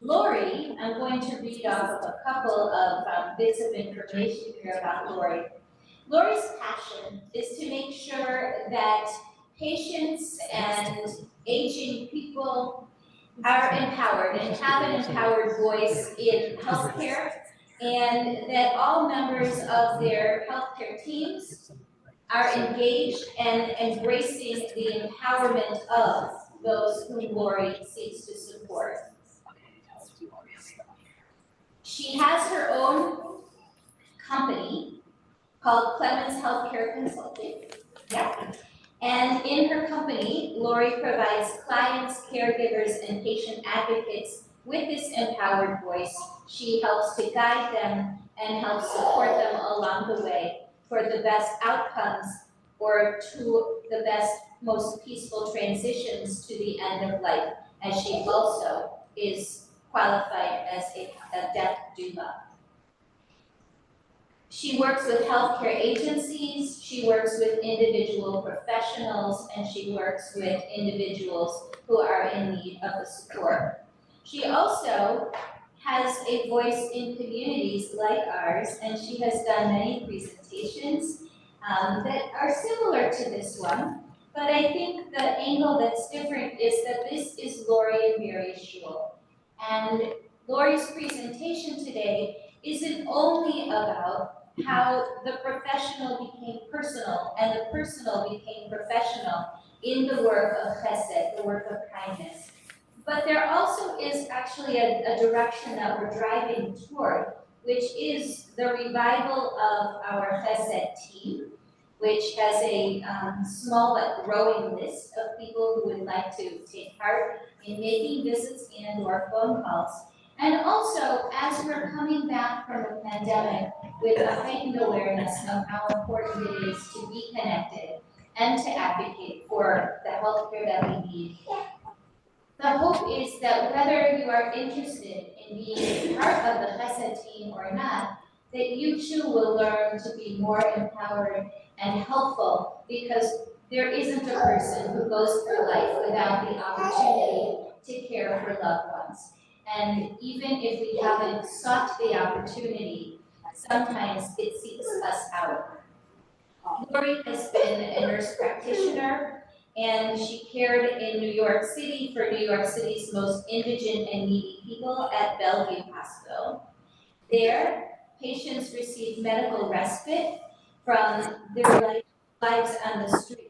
Lorrie, I'm going to read off of a couple of bits of information here about Lorrie. Lori's passion is to make sure that patients and aging people are empowered and have an empowered voice in healthcare, and that all members of their healthcare teams are engaged and embracing the empowerment of those whom Lori seeks to support. She has her own company called Klemons Healthcare Consulting. Yeah. And in her company, Lori provides clients, caregivers, and patient advocates with this empowered voice. She helps to guide them and helps support them along the way for the best outcomes or to the best, most peaceful transitions to the end of life, as she also is qualified as a death doula. She works with healthcare agencies, she works with individual professionals, and she works with individuals who are in need of the support. She also has a voice in communities like ours, and she has done many presentations that are similar to this one. But I think the angle that's different is that this is Lori and Mary Schul. And Lori's presentation today isn't only about how the professional became personal and the personal became professional in the work of chesed, the work of kindness. But there also is actually a direction that we're driving toward, which is the revival of our chesed team, which has a small but growing list of people who would like to take part in making visits and or phone calls. And also, as we're coming back from the pandemic with a heightened awareness of how important it is to be connected and to advocate for the healthcare that we need, the hope is that whether you are interested in being part of the Chesed team or not, that you too will learn to be more empowered and helpful, because there isn't a person who goes through life without the opportunity to care for loved ones. And even if we haven't sought the opportunity, sometimes it seeks us out. Lori has been a nurse practitioner, and she cared in New York City for New York City's most indigent and needy people at Bellevue Hospital. There, patients received medical respite from their lives on the street.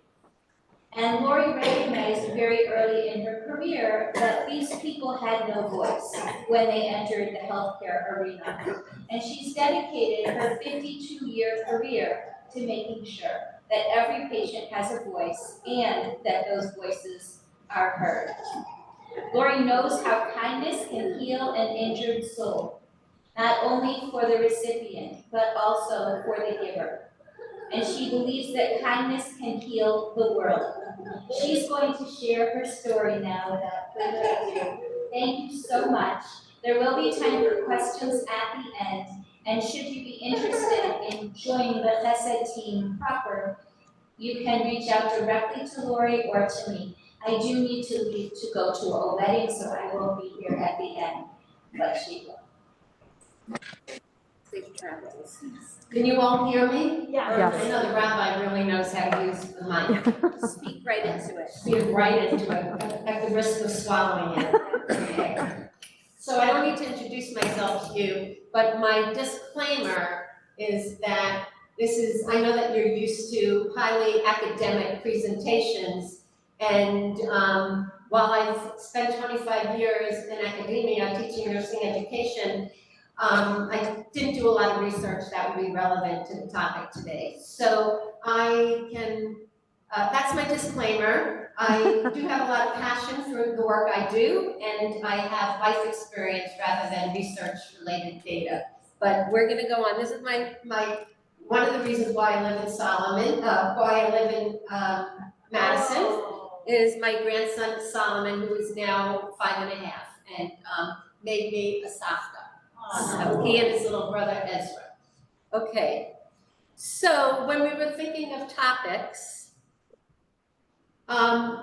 And Lori recognized very early in her career that these people had no voice when they entered the healthcare arena. And she's dedicated her 52-year career to making sure that every patient has a voice and that those voices are heard. Lori knows how kindness can heal an injured soul, not only for the recipient, but also for the giver. And she believes that kindness can heal the world. She's going to share her story now without further ado. Thank you so much. There will be time for questions at the end, and should you be interested in joining the Chesed team proper, you can reach out directly to Lori or to me. I do need to leave to go to a wedding, so I will be here at the end, but she will. Safe travels. Can you all hear me? Yeah. I know the rabbi really knows how to use the mic. Speak right into it. Speak right into it, at the risk of swallowing it. Okay. So I don't need to introduce myself to you, but my disclaimer is that I know that you're used to highly academic presentations, and while I've spent 25 years in academia teaching nursing education, I didn't do a lot of research that would be relevant to the topic today. So that's my disclaimer. I do have a lot of passion for the work I do, and I have life experience rather than research-related data. But we're gonna go on. This is one of the reasons why I live in why I live in Madison, is my grandson Solomon, who is now 5.5, and made me a savta. So he and his little brother Ezra. Okay, so when we were thinking of topics,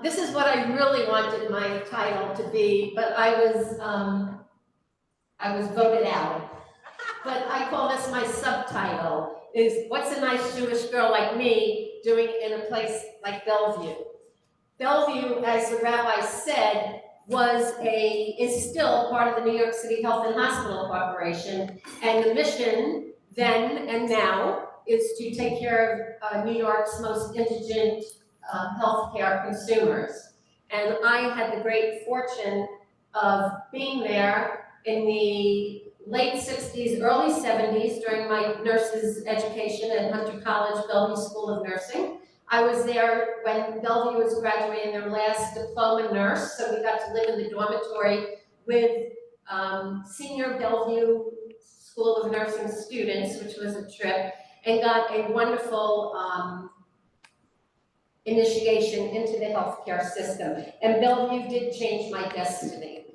this is what I really wanted my title to be, but I was I was voted out. But I call this my subtitle, is what's a nice Jewish girl like me doing in a place like Bellevue? Bellevue, as the rabbi said, is still part of the New York City Health and Hospital Corporation, and the mission then and now is to take care of New York's most indigent healthcare consumers. And I had the great fortune of being there in the late 60s, early 70s during my nurse's education at Hunter College, Bellevue School of Nursing. I was there when Bellevue was graduating their last diploma nurse, so we got to live in the dormitory with senior Bellevue School of Nursing students, which was a trip, and got a wonderful initiation into the healthcare system. And Bellevue did change my destiny.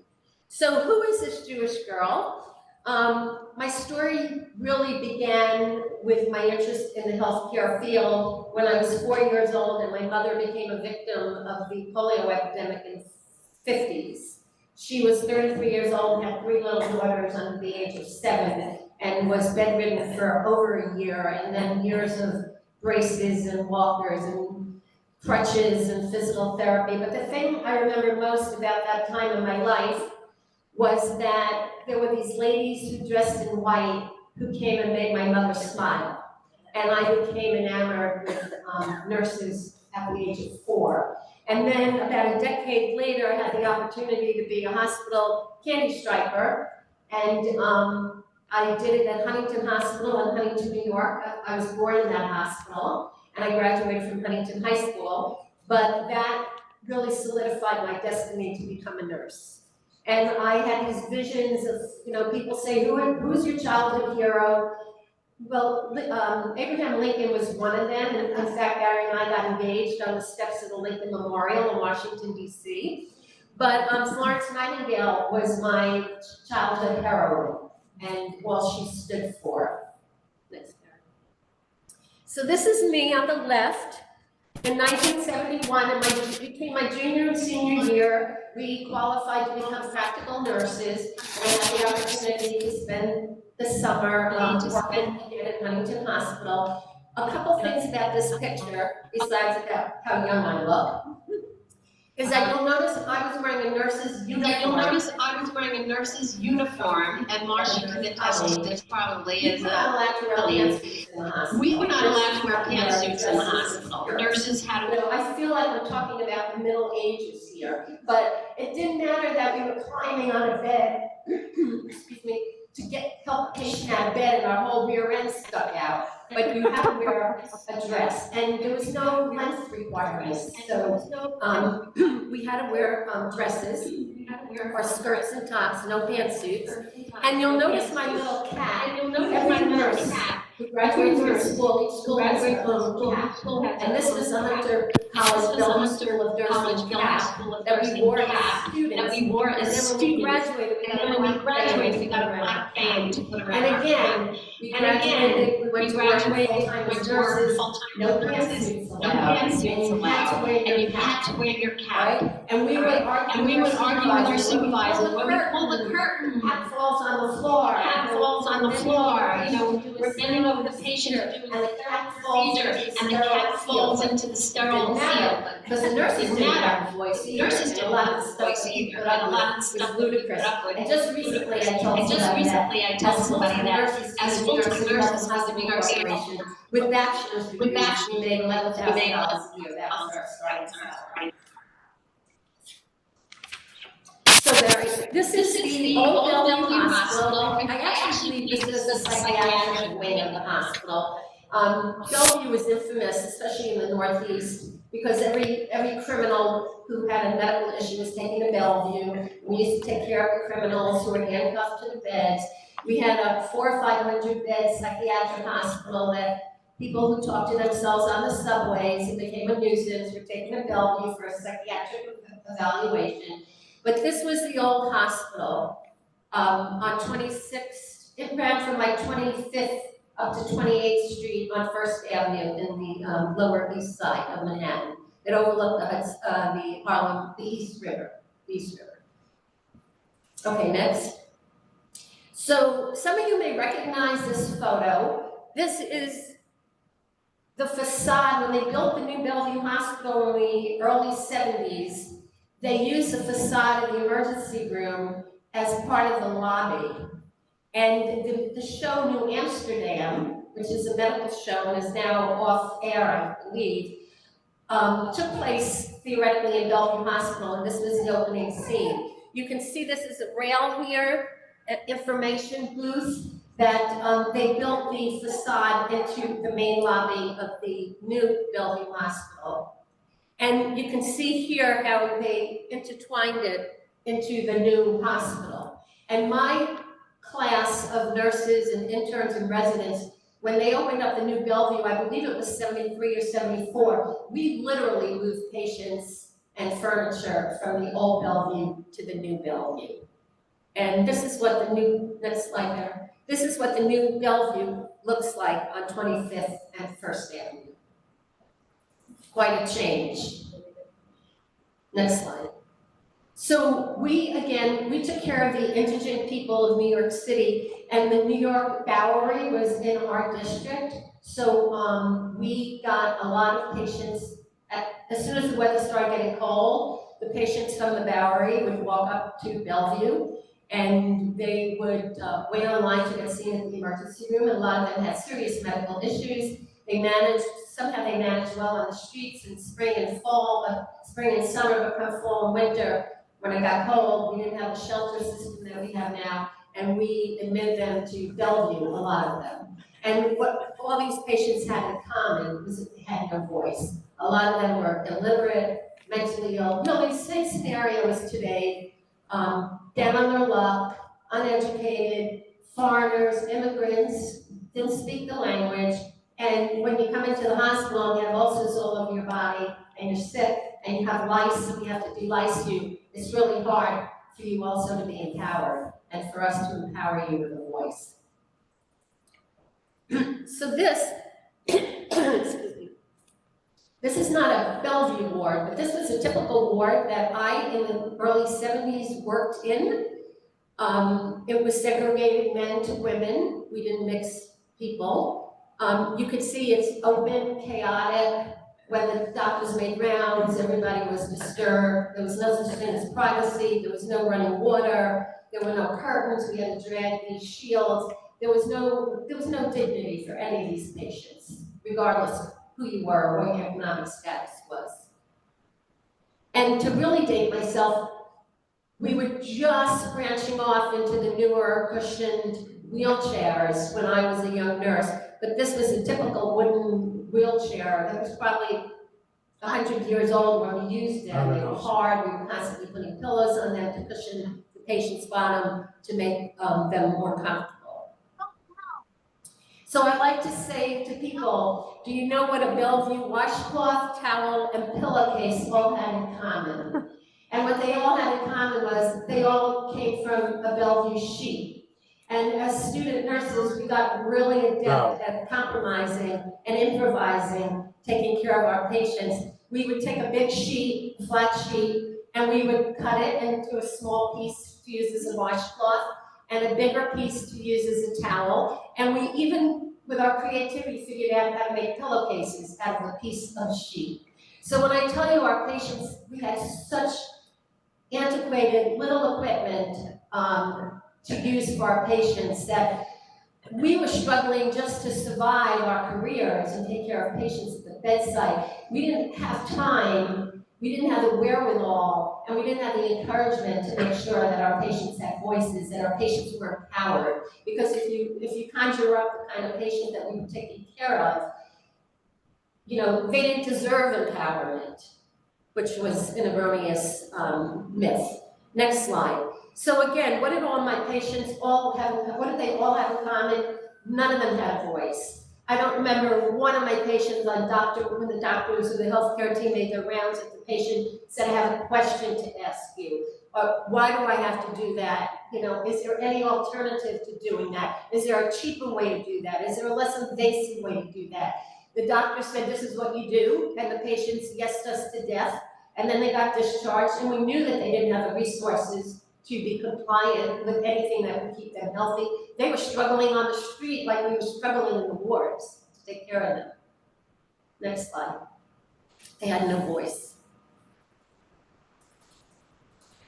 So who is this Jewish girl? My story really began with my interest in the healthcare field when I was 4 years old and my mother became a victim of the polio epidemic in the 50s. She was 33 years old, had 3 little daughters under the age of 7, and was bedridden for over a year, and then years of braces and walkers and crutches and physical therapy. But the thing I remember most about that time in my life was that there were these ladies who dressed in white who came and made my mother smile. And I became enamored with nurses at the age of 4. And then about a decade later, I had the opportunity to be a hospital candy striper. And I did it at Huntington Hospital in Huntington, New York. I was born in that hospital, and I graduated from Huntington High School. But that really solidified my destiny to become a nurse. And I had these visions of, people say, who's your childhood hero? Well, Abraham Lincoln was one of them. And in fact, Barry and I got engaged on the steps of the Lincoln Memorial in Washington, D.C. But Florence Nightingale was my childhood heroine, and she stood for. Next. So this is me on the left. In 1971, between my junior and senior year, we qualified to become practical nurses, and I had the opportunity to spend the summer working at Huntington Hospital. A couple things about this picture, besides about how young I look, is that you'll notice I was wearing a nurse's uniform. And Marcia can attest to this probably is We were not allowed to wear pantsuits in the hospital. we were not allowed to wear pantsuits in the hospital. Nurses had to. I feel like we're talking about the Middle Ages here, but it didn't matter that we were climbing on a bed, excuse me, to help a patient out of bed and our whole rear end stuck out. But you had to wear a dress, and there was no length requirements, so we had to wear dresses, or skirts and tops, no pantsuits. And you'll notice my little cat. Every nurse who graduates from school, each school has their own cat. And this was the Hunter College Bellevue School of Nursing cat that we wore as students. And then when we graduated, we got a black band to put around. And again, we went to work full-time as nurses, no pantsuits allowed, and you had to wear your cap. Right? And we would argue with our supervisors, when we pull the curtain, hat falls on the floor, we're bending over the patient, and the cat falls into the sterile field. Because the nurses didn't have a voice either. Nurses did a lot of stuff and a lot of stuff ludicrous. And just recently I told somebody that as full-time nurses was the New York City with bachelor's degrees, we made $11,000 a year. That was our starting salary. So this is the old Bellevue Hospital. I actually believe this is the psychiatric wing of the hospital. Bellevue was infamous, especially in the Northeast, because every criminal who had a medical issue was taken to Bellevue. We used to take care of the criminals who were handcuffed to the beds. We had a 400 or 500 bed psychiatric hospital that people who talked to themselves on the subways and became a nuisance were taken to Bellevue for a psychiatric evaluation. But this was the old hospital on 26th. It ran from like 25th up to 28th Street on First Avenue in the Lower East Side of Manhattan. It overlooked the East River. Okay, next. So some of you may recognize this photo. This is the facade. When they built the new Bellevue Hospital in the early 70s, they used the facade of the emergency room as part of the lobby. And the show New Amsterdam, which is a medical show and is now off air, I believe, took place theoretically in Bellevue Hospital, and this was the opening scene. You can see this is a rail here, an information booth that they built the facade into the main lobby of the new Bellevue Hospital. And you can see here how they intertwined it into the new hospital. And my class of nurses and interns and residents, when they opened up the new Bellevue, I believe it was 73 or 74, we literally moved patients and furniture from the old Bellevue to the new Bellevue. And this is what the new, next slide there, this is what the new Bellevue looks like on 25th and First Avenue. Quite a change. Next slide. So we took care of the indigent people of New York City, and the New York Bowery was in our district. So we got a lot of patients, as soon as the weather started getting cold, the patients from the Bowery would walk up to Bellevue, and they would wait online to get seen in the emergency room, and a lot of them had serious medical issues. Somehow they managed well on the streets in spring and fall, but spring and summer, but come fall and winter, when it got cold, we didn't have the shelter system that we have now, and we admitted them to Bellevue, a lot of them. And what all these patients had in common was that they had no voice. A lot of them were illiterate, mentally ill, really same scenario as today, down on their luck, uneducated, foreigners, immigrants, didn't speak the language, and when you come into the hospital and you have ulcers all over your body, and you're sick, and you have lice, and we have to delice you, it's really hard for you also to be empowered, and for us to empower you with a voice. So this, excuse me, this is not a Bellevue ward, but this was a typical ward that I, in the early 70s, worked in. It was segregated men to women. We didn't mix people. You could see it's open, chaotic. When the doctors made rounds, everybody was disturbed. There was no such thing as privacy. There was no running water. There were no curtains. We had to drag these shields. There was no dignity for any of these patients, regardless of who you were or what your economic status was. And to really date myself, we were just branching off into the newer cushioned wheelchairs when I was a young nurse. But this was a typical wooden wheelchair that was probably 100 years old when we used them. They were hard. We were constantly putting pillows on them to cushion the patient's bottom to make them more comfortable. So I like to say to people, do you know what a Bellevue washcloth, towel, and pillowcase all had in common? And what they all had in common was they all came from a Bellevue sheet. And as student nurses, we got really adept at compromising and improvising, taking care of our patients. We would take a big sheet, flat sheet, and we would cut it into a small piece to use as a washcloth, and a bigger piece to use as a towel. And we even, with our creativity, figured out how to make pillowcases out of a piece of sheet. So when I tell you our patients, we had such antiquated little equipment to use for our patients that we were struggling just to survive our careers and take care of patients at the bedside. We didn't have time, we didn't have the wherewithal, and we didn't have the encouragement to make sure that our patients had voices, that our patients were empowered. Because if you conjure up the kind of patient that we were taking care of, they didn't deserve empowerment, which was an erroneous myth. Next slide. So again, what did all my patients what did they all have in common? None of them had a voice. I don't remember one of my patients when the doctors or the healthcare team made their rounds at the patient said, I have a question to ask you. Or why do I have to do that? Is there any alternative to doing that? Is there a cheaper way to do that? Is there a less invasive way to do that? The doctor said, this is what you do, and the patients yesed us to death, and then they got discharged, and we knew that they didn't have the resources to be compliant with anything that would keep them healthy. They were struggling on the street like we were struggling in the wards to take care of them. Next slide. They had no voice.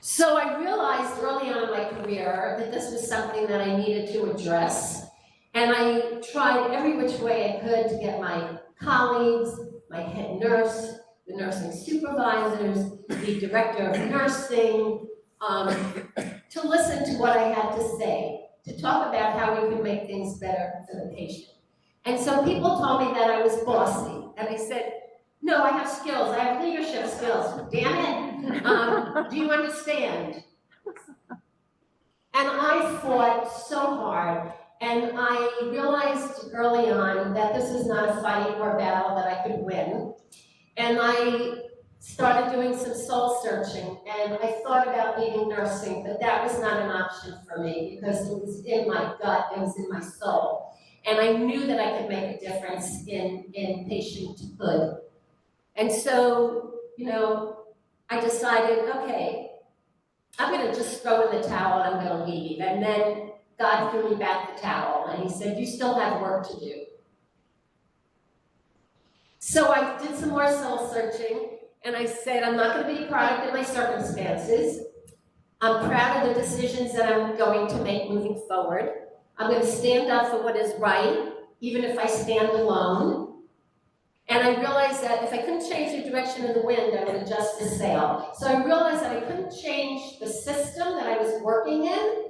So I realized early on in my career that this was something that I needed to address. And I tried every which way I could to get my colleagues, my head nurse, the nursing supervisors, the director of nursing, to listen to what I had to say, to talk about how we could make things better for the patient. And so people told me that I was bossy, and I said, no, I have skills, I have leadership skills, damn it, do you understand? And I fought so hard, and I realized early on that this is not a fight or a battle that I could win. And I started doing some soul searching, and I thought about leaving nursing, but that was not an option for me because it was in my gut, it was in my soul. And I knew that I could make a difference in patienthood. And so, you know, I decided, okay, I'm gonna just throw in the towel and I'm gonna leave. And then God threw me back the towel and he said, you still have work to do. So I did some more soul searching and I said, I'm not gonna be a product of my circumstances. I'm proud of the decisions that I'm going to make moving forward. I'm gonna stand up for what is right, even if I stand alone. And I realized that if I couldn't change the direction of the wind, I would adjust the sail. So I realized that I couldn't change the system that I was working in,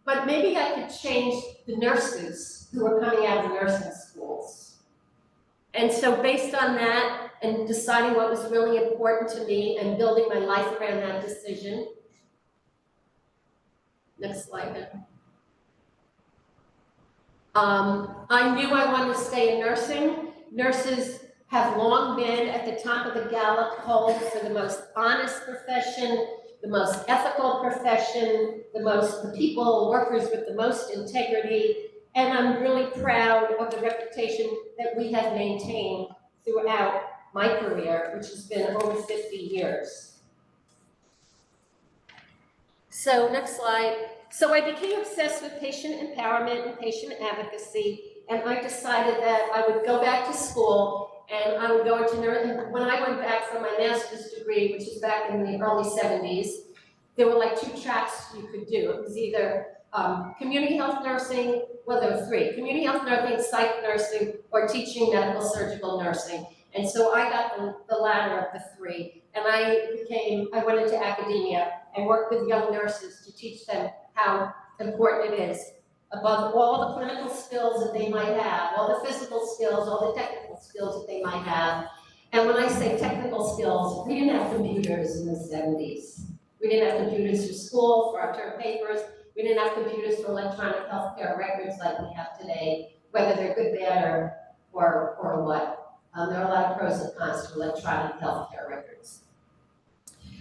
but maybe I could change the nurses who were coming out of the nursing schools. And so based on that and deciding what was really important to me and building my life around that decision. Next slide then. I knew I wanted to stay in nursing. Nurses have long been at the top of the Gallup poll for the most honest profession, the most ethical profession, the people, workers with the most integrity, and I'm really proud of the reputation that we have maintained throughout my career, which has been over 50 years. So next slide. So I became obsessed with patient empowerment and patient advocacy, and I decided that I would go back to school and I would go into nursing. When I went back for my master's degree, which was back in the early 70s, there were like 2 tracks you could do. It was either community health nursing, well, there were 3, community health nursing, psych nursing, or teaching medical surgical nursing. And so I got the latter of the 3, and I went into academia and worked with young nurses to teach them how important it is, above all the clinical skills that they might have, all the physical skills, all the technical skills that they might have. And when I say technical skills, we didn't have computers in the 70s. We didn't have computers for school, for our term papers. We didn't have computers for electronic healthcare records like we have today, whether they're good, bad, or what. There are a lot of pros and cons to electronic healthcare records.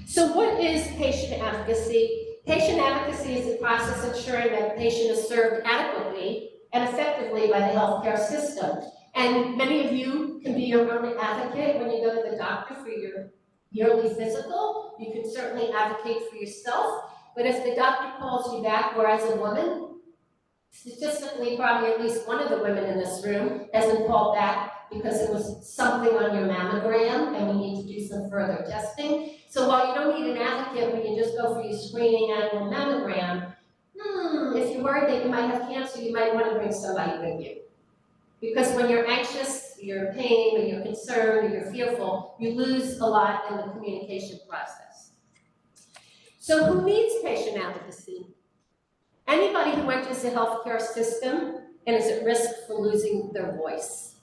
So what is patient advocacy? Patient advocacy is the process ensuring that a patient is served adequately and effectively by the healthcare system. And many of you can be your own advocate when you go to the doctor for your yearly physical. You can certainly advocate for yourself, but if the doctor calls you back, whereas a woman, statistically probably at least one of the women in this room has been called back because it was something on your mammogram and we need to do some further testing. So while you don't need an advocate when you just go for your screening annual mammogram, if you're worried that you might have cancer, you might want to bring somebody with you. Because when you're anxious, you're in pain, or you're concerned, or you're fearful, you lose a lot in the communication process. So who needs patient advocacy? Anybody who enters the healthcare system and is at risk for losing their voice.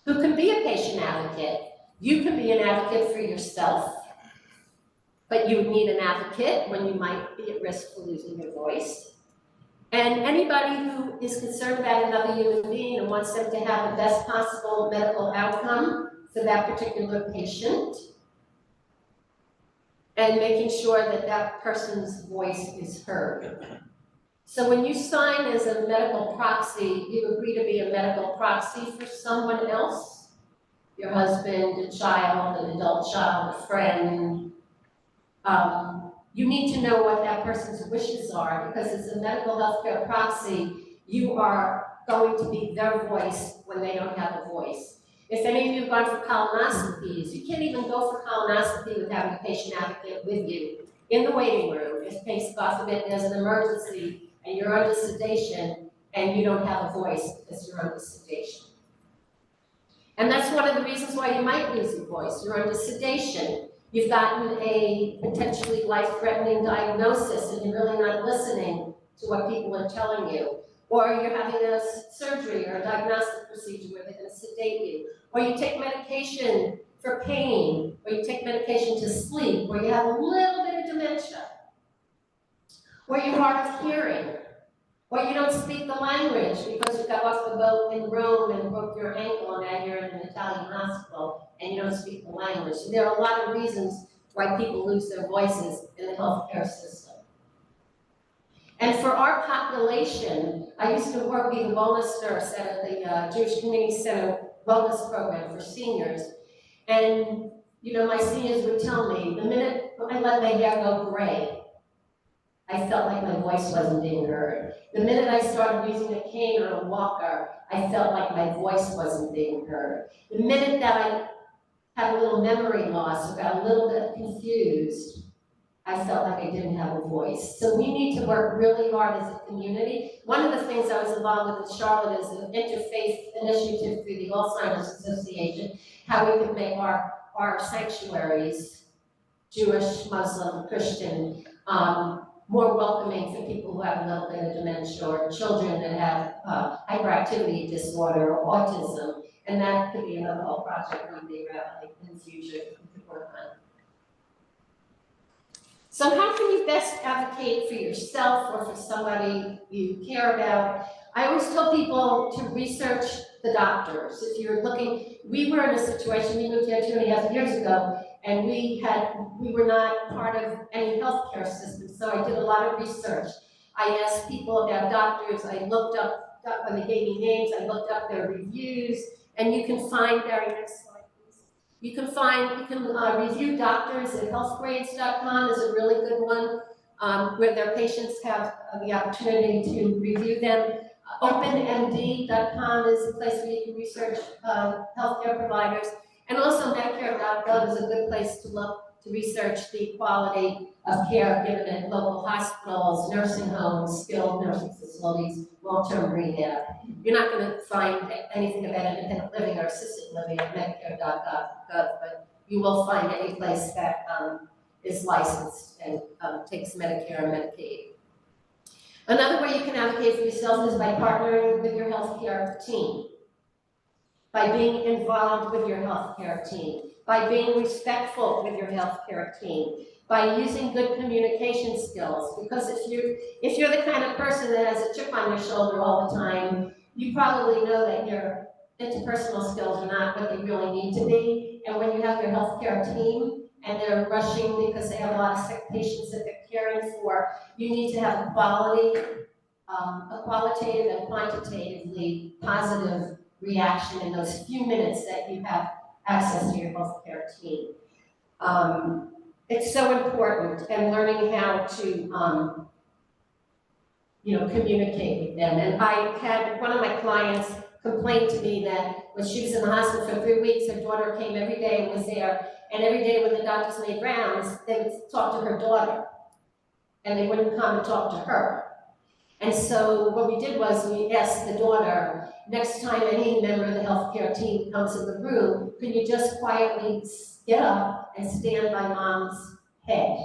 Who can be a patient advocate? You can be an advocate for yourself, but you need an advocate when you might be at risk for losing your voice. And anybody who is concerned about another human being and wants them to have the best possible medical outcome for that particular patient, and making sure that that person's voice is heard. So when you sign as a medical proxy, you agree to be a medical proxy for someone else, your husband, a child, an adult child, a friend. you need to know what that person's wishes are, because as a medical healthcare proxy, you are going to be their voice when they don't have a voice. If any of you have gone for colonoscopies, you can't even go for colonoscopy without having a patient advocate with you in the waiting room. If case, God forbid, there's an emergency and you're under sedation and you don't have a voice because you're under sedation. And that's one of the reasons why you might lose your voice. You're under sedation. You've gotten a potentially life-threatening diagnosis and you're really not listening to what people are telling you. Or you're having a surgery or a diagnostic procedure where they're going to sedate you. Or you take medication for pain, or you take medication to sleep, or you have a little bit of dementia. Or you're hard of hearing. Or you don't speak the language because you got off the boat in Rome and broke your ankle and now you're in an Italian hospital and you don't speak the language. So there are a lot of reasons why people lose their voices in the healthcare system. And for our population, I used to be the wellness nurse at the Jewish Community Center wellness program for seniors. And, you know, my seniors would tell me, the minute I let my hair go gray, I felt like my voice wasn't being heard. The minute I started using a cane or a walker, I felt like my voice wasn't being heard. The minute that I had a little memory loss or got a little bit confused, I felt like I didn't have a voice. So we need to work really hard as a community. One of the things I was involved with in Charlotte is an interfaith initiative through the Alzheimer's Association, how we could make our sanctuaries, Jewish, Muslim, Christian, more welcoming for people who have a little bit of dementia or children that have hyperactivity disorder or autism. And that could be another whole project one day, Rabbi, in the future we could work on. So how can you best advocate for yourself or for somebody you care about? I always tell people to research the doctors. If you're looking, we were in a situation, we moved here 2.5 years ago, and we were not part of any healthcare system, so I did a lot of research. I asked people about doctors, I looked up when they gave me names, I looked up their reviews, and you can find, Barry, next slide, please. You can review doctors at healthgrades.com is a really good one, where their patients have the opportunity to review them. OpenMD.com is a place where you can research healthcare providers. And also Medicare.gov is a good place to look to research the quality of care given at local hospitals, nursing homes, skilled nursing facilities, long-term rehab. You're not going to find anything about independent living or assisted living at Medicare.gov, but you will find any place that is licensed and takes Medicare and Medicaid. Another way you can advocate for yourself is by partnering with your healthcare team, by being involved with your healthcare team, by being respectful with your healthcare team, by using good communication skills. Because if you're the kind of person that has a chip on your shoulder all the time, you probably know that your interpersonal skills are not what they really need to be. And when you have your healthcare team and they're rushing because they have a lot of sick patients that they're caring for, you need to have a qualitative and quantitatively positive reaction in those few minutes that you have access to your healthcare team. It's so important, and learning how to communicate with them. And I had one of my clients complain to me that when she was in the hospital for 3 weeks, her daughter came every day and was there, and every day when the doctors made rounds, they would talk to her daughter, and they wouldn't come and talk to her. And so what we did was we asked the daughter, next time any member of the healthcare team comes in the room, can you just quietly get up and stand by mom's head?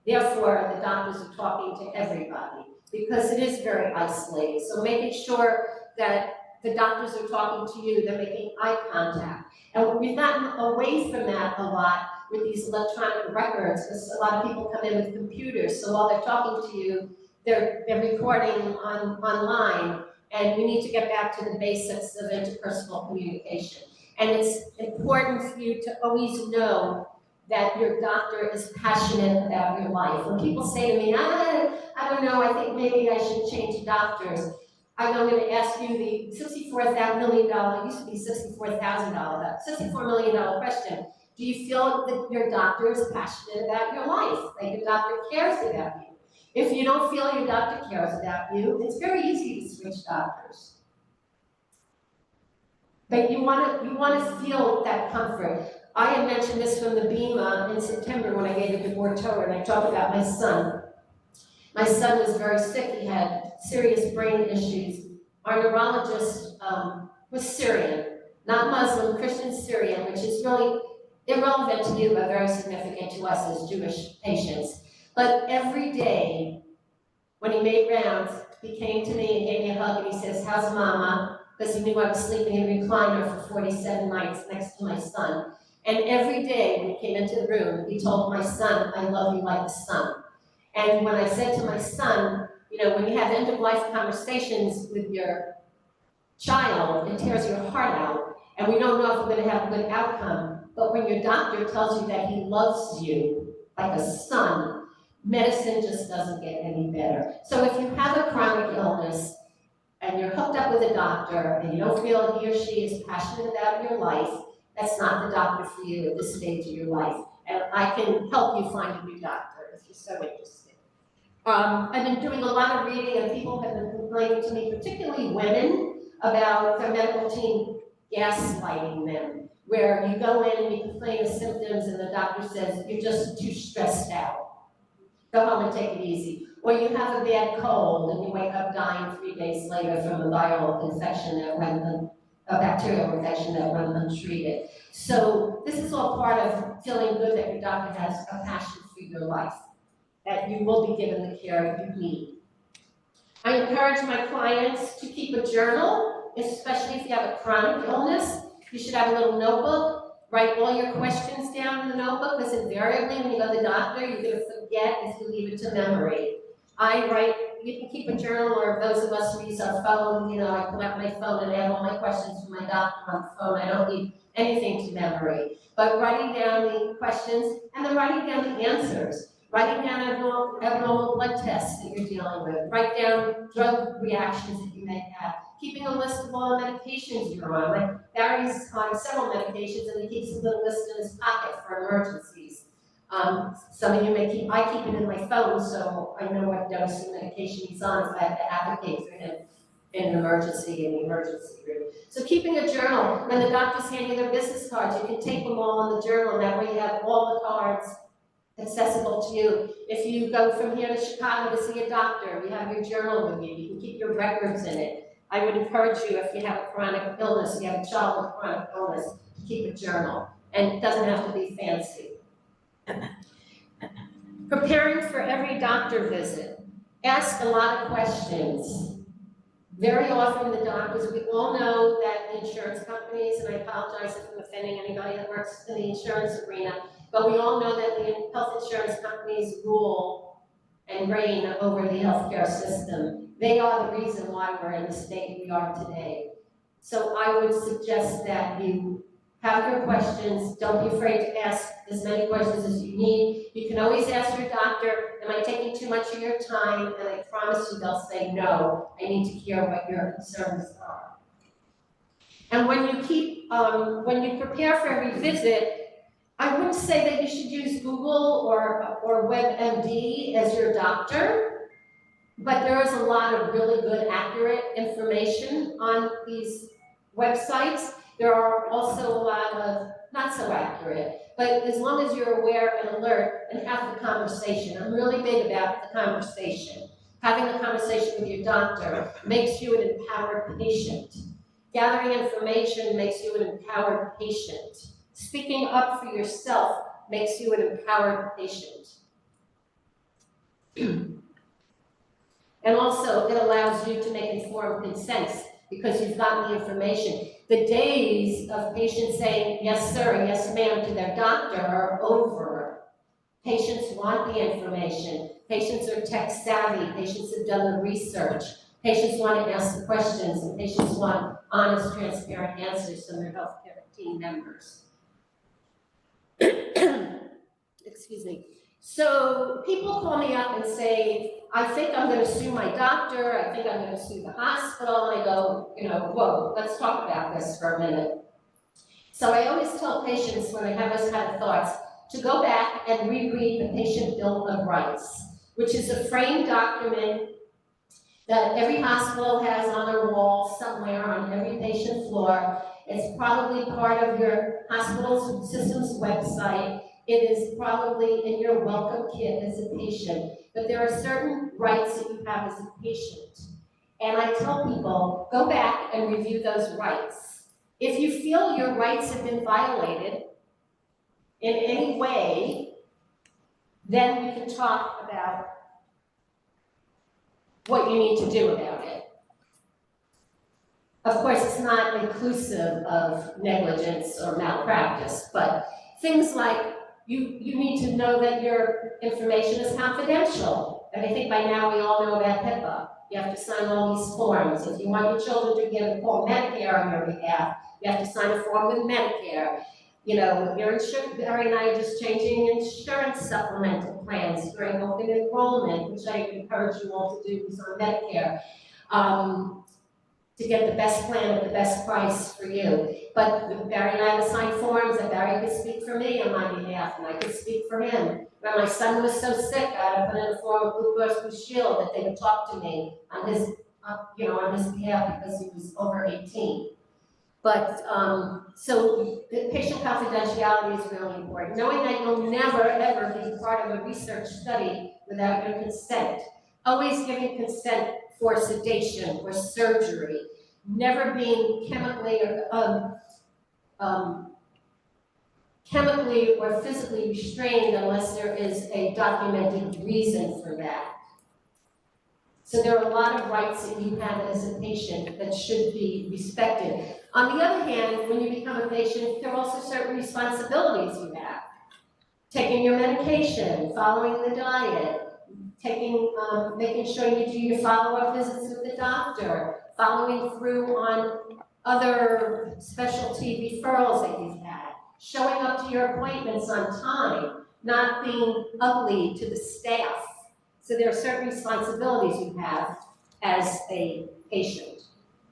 Therefore, the doctors are talking to everybody because it is very isolated. So making sure that the doctors are talking to you, they're making eye contact. And we've gotten away from that a lot with these electronic records, because a lot of people come in with computers, so while they're talking to you, they're recording online, and we need to get back to the basics of interpersonal communication. And it's important for you to always know that your doctor is passionate about your life. When people say to me, I don't know, I think maybe I should change doctors, I'm going to ask you the $64 million, it used to be $64,000, $64 million question. Do Do you feel that your doctor is passionate about your life, that your doctor cares about you? If you don't feel your doctor cares about you, it's very easy to switch doctors. But you wanna feel that comfort. I had mentioned this from the BEMA in September when I gave a DeBoer tour, and I talked about my son. My son was very sick, he had serious brain issues. Our neurologist was Syrian, not Muslim, Christian Syrian, which is really irrelevant to you, but very significant to us as Jewish patients. But every day, when he made rounds, he came to me and gave me a hug and he says, "How's mama?" Because he knew I was sleeping in a recliner for 47 nights next to my son. And every day when he came into the room, he told my son, "I love you like the sun." And when I said to my son, you know, when you have end-of-life conversations with your child, it tears your heart out, and we don't know if we're gonna have a good outcome. But when your doctor tells you that he loves you like a son, medicine just doesn't get any better. So if you have a chronic illness and you're hooked up with a doctor and you don't feel he or she is passionate about your life, that's not the doctor for you at this stage of your life. And I can help you find a new doctor if you're so interested. I've been doing a lot of reading and people have been complaining to me, particularly women, about their medical team gaslighting them, where you go in and you complain of symptoms and the doctor says, "You're just too stressed out. Go home and take it easy." Or you have a bad cold and you wake up dying 3 days later from a viral infection that went, a bacterial infection that went untreated. So this is all part of feeling good that your doctor has a passion for your life, that you will be given the care you need. I encourage my clients to keep a journal, especially if you have a chronic illness. You should have a little notebook, write all your questions down in the notebook, because invariably when you go to the doctor, you're gonna forget if you leave it to memory. You can keep a journal, or those of us who use our phone, you know, I pull out my phone and I have all my questions from my doctor on the phone. I don't leave anything to memory. But writing down the questions and then writing down the answers. Writing down abnormal blood tests that you're dealing with. Write down drug reactions that you may have. Keeping a list of all the medications you're on. Like Barry's on several medications and he keeps a little list in his pocket for emergencies. Some of you may I keep it in my phone so I know what dose of medication he's on if I have to advocate for him in an emergency, in the emergency room. So keeping a journal, when the doctors hand you their business cards, you can take them all in the journal, and that way you have all the cards accessible to you. If you go from here to Chicago to see a doctor, you have your journal with you, you can keep your records in it. I would encourage you, if you have a chronic illness, you have a child with chronic illness, to keep a journal, and it doesn't have to be fancy. Preparing for every doctor visit. Ask a lot of questions. Very often the doctors, we all know that the insurance companies, and I apologize if I'm offending anybody that works in the insurance arena, but we all know that the health insurance companies rule and reign over the healthcare system. They are the reason why we're in the state we are today. So I would suggest that you have your questions. Don't be afraid to ask as many questions as you need. You can always ask your doctor, "Am I taking too much of your time?" And I promise you they'll say, "No, I need to hear what your concerns are." And when you prepare for every visit, I wouldn't say that you should use Google or WebMD as your doctor, but there is a lot of really good, accurate information on these websites. There are also a lot of not so accurate, but as long as you're aware and alert and have the conversation. I'm really big about the conversation. Having a conversation with your doctor makes you an empowered patient. Gathering information makes you an empowered patient. Speaking up for yourself makes you an empowered patient. And also, it allows you to make informed consents because you've gotten the information. The days of patients saying, "Yes, sir," "Yes, ma'am," to their doctor are over. Patients want the information. Patients are tech savvy. Patients have done the research. Patients want to ask the questions, and patients want honest, transparent answers from their healthcare team members. Excuse me. So people call me up and say, "I think I'm going to sue my doctor. I think I'm going to sue the hospital." And I go, "Whoa, let's talk about this for a minute." So I always tell patients when I have those kind of thoughts to go back and reread the Patient Bill of Rights, which is a framed document that every hospital has on their wall somewhere on every patient floor. It's probably part of your hospital system's website. It is probably in your welcome kit as a patient. But there are certain rights that you have as a patient. And I tell people, go back and review those rights. If you feel your rights have been violated in any way, then we can talk about what you need to do about it. Of course, it's not inclusive of negligence or malpractice, but things like you need to know that your information is confidential. And I think by now we all know about HIPAA. You have to sign all these forms. If you want your children to get a call Medicare on your behalf, you have to sign a form with Medicare. You know, your insurance, Barry and I are just changing insurance supplemental plans during open enrollment, which I encourage you all to do, is on Medicare, to get the best plan at the best price for you. But Barry and I have signed forms, and Barry could speak for me on my behalf, and I could speak for him. When my son was so sick, I had to put in a form of Blue Cross Blue Shield that they would talk to me on his, on his behalf because he was over 18. But, so the patient confidentiality is really important. Knowing that you'll never, ever be part of a research study without your consent. Always giving consent for sedation or surgery. Never being chemically or physically restrained unless there is a documented reason for that. So there are a lot of rights that you have as a patient that should be respected. On the other hand, when you become a patient, there are also certain responsibilities you have. Taking your medication, following the diet, making sure you do your follow-up visits with the doctor, following through on other specialty referrals that you've had, showing up to your appointments on time, not being ugly to the staff. So there are certain responsibilities you have as a patient.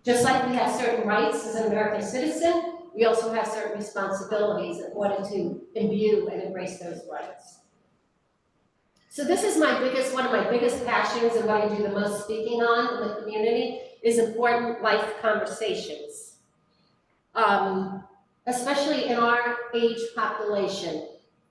Just like we have certain rights as an American citizen, we also have certain responsibilities in order to imbue and embrace those rights. So this is one of my biggest passions and what I do the most speaking on in the community is important life conversations. Especially in our age population.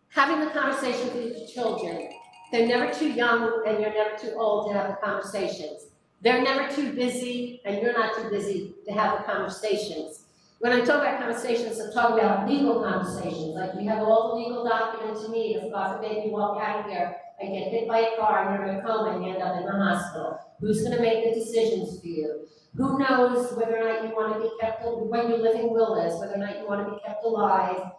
Having the conversation with your children. They're never too young and you're never too old to have the conversations. They're never too busy and you're not too busy to have the conversations. When I talk about conversations, I'm talking about legal conversations. Like we have all the legal documents you need. If God forbid you walk out of here and get hit by a car and you're in a coma and you end up in the hospital, who's going to make the decisions for you? Who knows whether or not you want to be kept, what your living will is, whether or not you want to be kept alive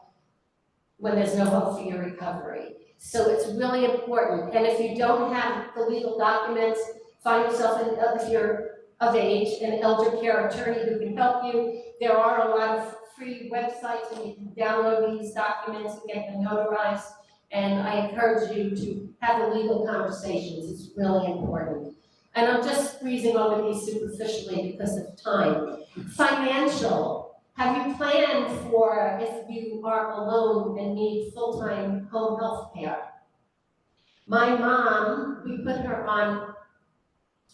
when there's no hope for your recovery. So it's really important. And if you don't have the legal documents, find yourself, if you're of age, an elder care attorney who can help you. There are a lot of free websites and you can download these documents and get them notarized. And I encourage you to have the legal conversations. It's really important. And I'm just breezing over these superficially because of time. Financial. Have you planned for if you are alone and need full-time home health care? My mom, we put her on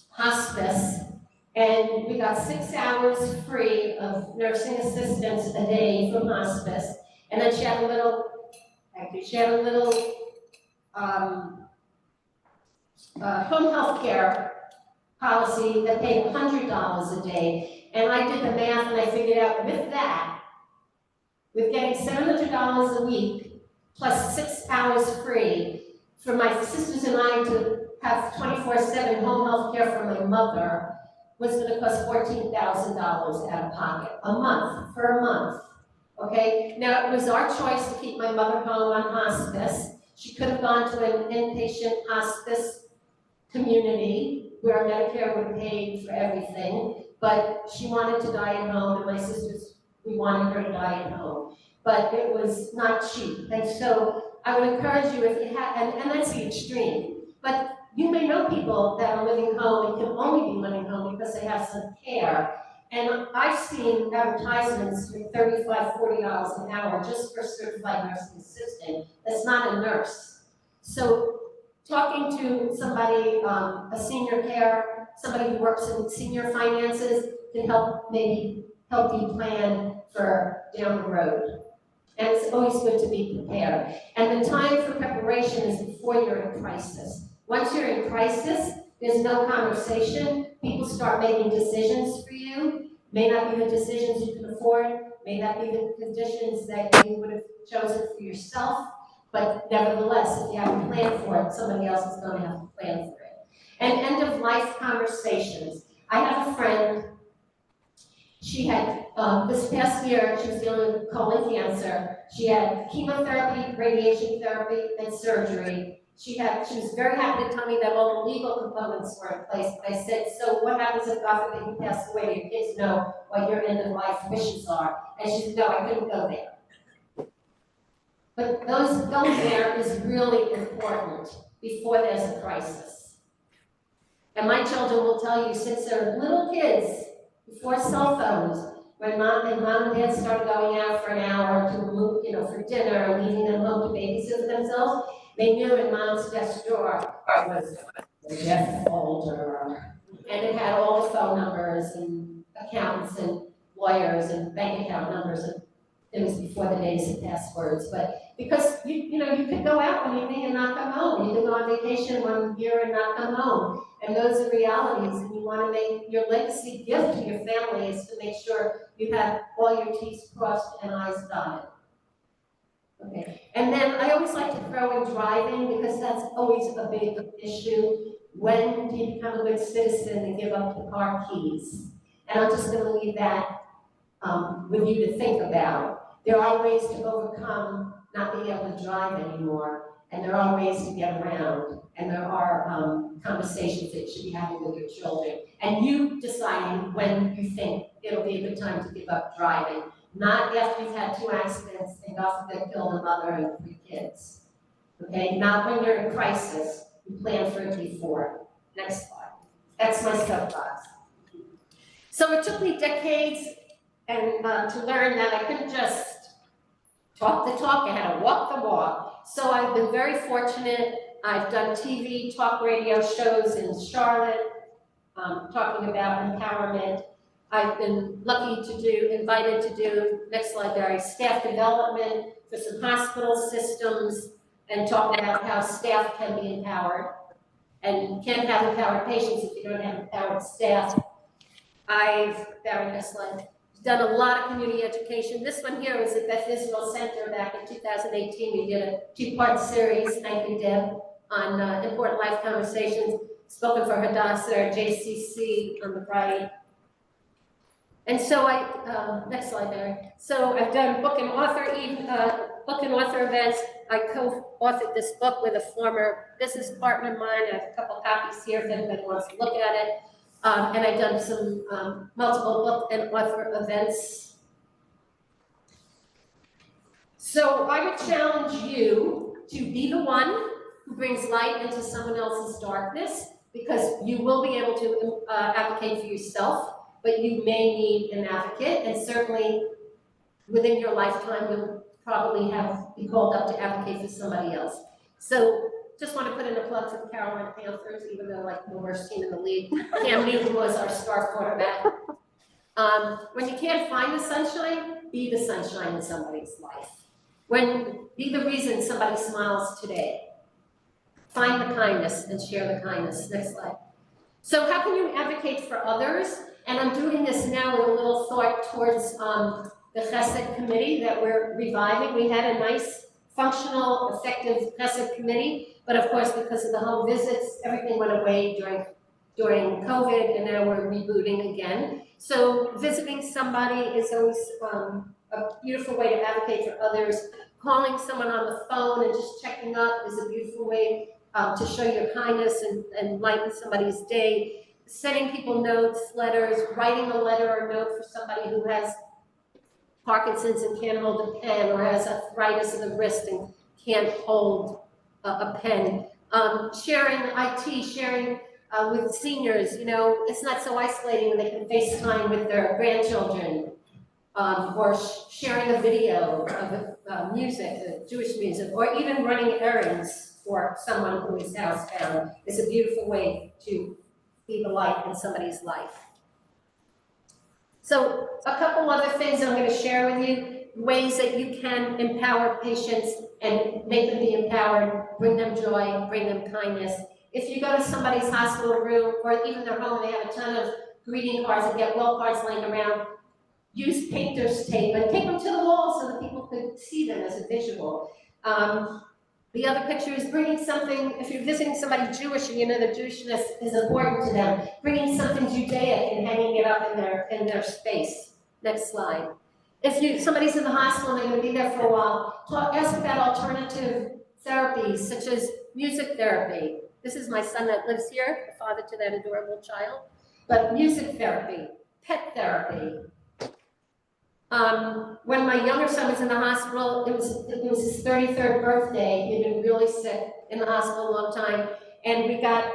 hospice and we got 6 hours free of nursing assistance a day from hospice. And then she had a little home health care policy that paid $100 a day. And I did the math and I figured out with that, with getting $700 a week plus 6 hours free for my sisters and I to have 24/7 home health care for my mother was going to cost $14,000 out of pocket for a month. Okay, now it was our choice to keep my mother home on hospice. She could have gone to an inpatient hospice community where Medicare would have paid for everything. But she wanted to die at home, and my sisters, we wanted her to die at home. But it was not cheap. And so I would encourage you if you have, and that's the extreme. But you may know people that are living home and can only be living home because they have some care. And I've seen advertisements for $35, $40 an hour just for a certified nursing assistant that's not a nurse. So talking to somebody, a senior care, somebody who works in senior finances can help you plan for down the road. And it's always good to be prepared. And the time for preparation is before you're in crisis. Once you're in crisis, there's no conversation. People start making decisions for you. May not be the decisions you can afford, may not be the conditions that you would have chosen for yourself, but nevertheless, if you have a plan for it, somebody else is going to have a plan for it. And end of life conversations. I have a friend, she had, this past year, she was dealing with colon cancer. She had chemotherapy, radiation therapy, and surgery. She was very happy to tell me that all the legal components were in place. But I said, so what happens if God forbid you pass away, your kids know what your end of life wishes are? And she said, no, I couldn't go there. But going there is really important before there's a crisis. And my children will tell you, since they're little kids, before cell phones, when mom and dad started going out for an hour to for dinner and leaving them home to babysit themselves, they knew in mom's desk drawer was the death folder. And it had all the phone numbers and accountants and lawyers and bank account numbers, and it was before the days of passwords. But because you could go out one evening and not come home. You could go on vacation one year and not come home. And those are realities, and you want to make your legacy gift to your family is to make sure you have all your T's crossed and I's dotted. Okay, and then I always like to throw in driving because that's always a big issue. When do you become a good citizen and give up the car keys? And I'm just going to leave that with you to think about. There are ways to overcome not being able to drive anymore, and there are ways to get around, and there are conversations that you should be having with your children, and you deciding when you think it'll be a good time to give up driving, not after you've had 2 accidents and God forbid killed a mother and 3 kids. Okay, not when you're in crisis. You plan for it before. Next slide. That's my soapbox. So it took me decades and to learn that I couldn't just talk the talk, I had to walk the walk. So I've been very fortunate. I've done TV, talk radio shows in Charlotte, talking about empowerment. I've been invited to do, next slide, Barry, staff development for some hospital systems and talk about how staff can be empowered. And you can't have empowered patients if you don't have empowered staff. Barry, next slide. Done a lot of community education. This one here was at Beth Israel Center back in 2018. We did a 2-part series, thank you, Deb, on important life conversations, spoken for Hadassah, JCC on the right. And so next slide there. So I've done book and author events. I co-authored this book with a former business partner of mine. I have a couple copies here if anybody wants to look at it. And I've done some multiple book and author events. So I would challenge you to be the one who brings light into someone else's darkness, because you will be able to advocate for yourself, but you may need an advocate, and certainly within your lifetime, you'll probably be called up to advocate for somebody else. So just want to put in a plug for the Carolina Panthers, even though like the worst team in the league. Cam Newton was our star quarterback. When you can't find the sunshine, be the sunshine in somebody's life. Be the reason somebody smiles today. Find the kindness and share the kindness. Next slide. So how can you advocate for others? And I'm doing this now with a little thought towards the Chesed committee that we're reviving. We had a nice, functional, effective Chesed committee, but of course, because of the home visits, everything went away during COVID, and now we're rebooting again. So visiting somebody is always a beautiful way to advocate for others. Calling someone on the phone and just checking up is a beautiful way to show your kindness and lighten somebody's day. Sending people notes, letters, writing a letter or note for somebody who has Parkinson's and can't hold a pen, or has arthritis in the wrist and can't hold a pen. Sharing IT, sharing with seniors, you know, it's not so isolating when they can FaceTime with their grandchildren, or sharing a video of music, Jewish music, or even running errands for someone who is housebound is a beautiful way to be the light in somebody's life. So a couple other things I'm going to share with you, ways that you can empower patients and make them be empowered, bring them joy, bring them kindness. If you go to somebody's hospital room or even their home, they have a ton of greeting cards and get well cards laying around, use painter's tape and take them to the wall so that people could see them as a visual. The other picture is bringing something, if you're visiting somebody Jewish and you know the Jewishness is important to them, bringing something Judaic and hanging it up in their space. Next slide. If somebody's in the hospital and they're going to be there for a while, ask about alternative therapies such as music therapy. This is my son that lives here, the father to that adorable child. But music therapy, pet therapy. When my younger son was in the hospital, it was his 33rd birthday. He'd been really sick in the hospital a long time. And we got,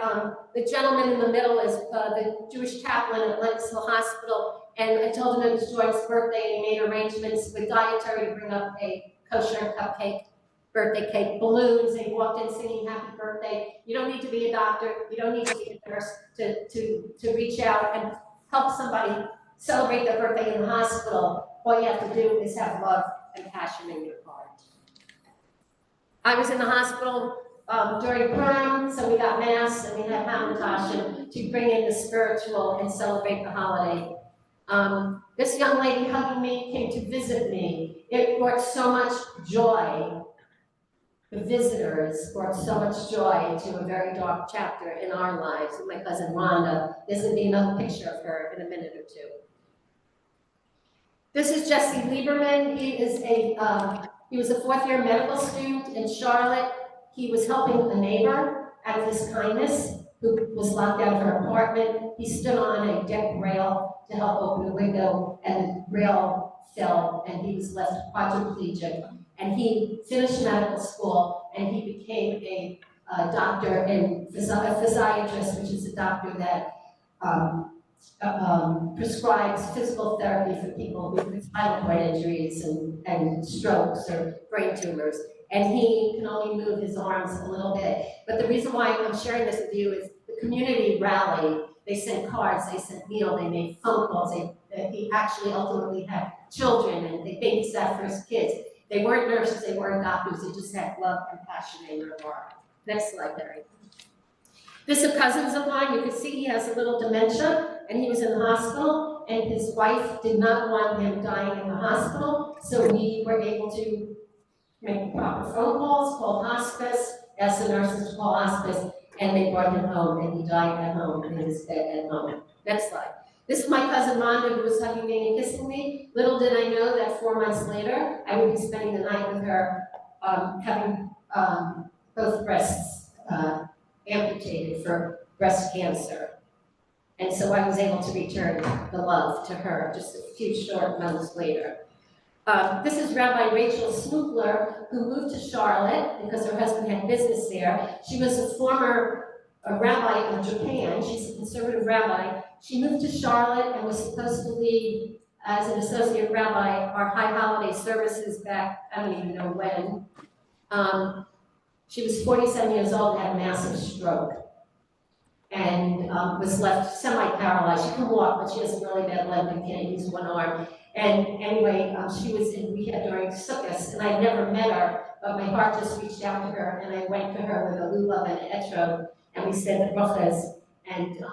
the gentleman in the middle is the Jewish chaplain at Lenox Hill Hospital. And I told him it was Jordan's birthday and he made arrangements with dietary to bring up a kosher cupcake, birthday cake, balloons. And he walked in singing happy birthday. You don't need to be a doctor. You don't need to be a nurse to reach out and help somebody celebrate their birthday in the hospital. All you have to do is have love and passion in your heart. I was in the hospital during Purim, so we got Mass and we had Hamantash to bring in the spiritual and celebrate the holiday. This young lady hugging me came to visit me. It brought so much joy. The visitors brought so much joy to a very dark chapter in our lives with my cousin Rhonda. There's going to be another picture of her in a minute or two. This is Jesse Lieberman. He was a fourth-year medical student in Charlotte. He was helping a neighbor out of his kindness who was locked out of her apartment. He stood on a deck rail to help open a window, and the rail fell, and he was left quadriplegic. And he finished medical school, and he became a doctor and a physiatrist, which is a doctor that prescribes physical therapy for people with spinal cord injuries and strokes or brain tumors. And he can only move his arms a little bit. But the reason why I'm sharing this with you is the community rallied. They sent cards, they sent meal, they made phone calls. He actually ultimately had children and they babysat for his kids. They weren't nurses, they weren't doctors, they just had love and passion in their heart. Next slide, Larry. This is cousins of mine. You can see he has a little dementia, and he was in the hospital, and his wife did not want him dying in the hospital, so we were able to make proper phone calls, call hospice, ask the nurses to call hospice, and they brought him home, and he died at home in his bed at home. Next slide. This is my cousin Rhonda, who was hugging me and kissing me. Little did I know that 4 months later, I would be spending the night with her, having both breasts amputated for breast cancer. And so I was able to return the love to her just a few short months later. This is Rabbi Rachel Snoopler, who moved to Charlotte because her husband had business there. She was a former rabbi of Japan. She's a conservative rabbi. She moved to Charlotte and was supposed to lead as an associate rabbi our high holiday services back, I don't even know when. She was 47 years old and had a massive stroke and was left semi-paralyzed. She can walk, but she has a really bad leg and can't use one arm. And anyway, she was in rehab during Sukkot, and I'd never met her, but my heart just reached out to her, and I went to her with a lulav and an etrog, and we said the brachas. And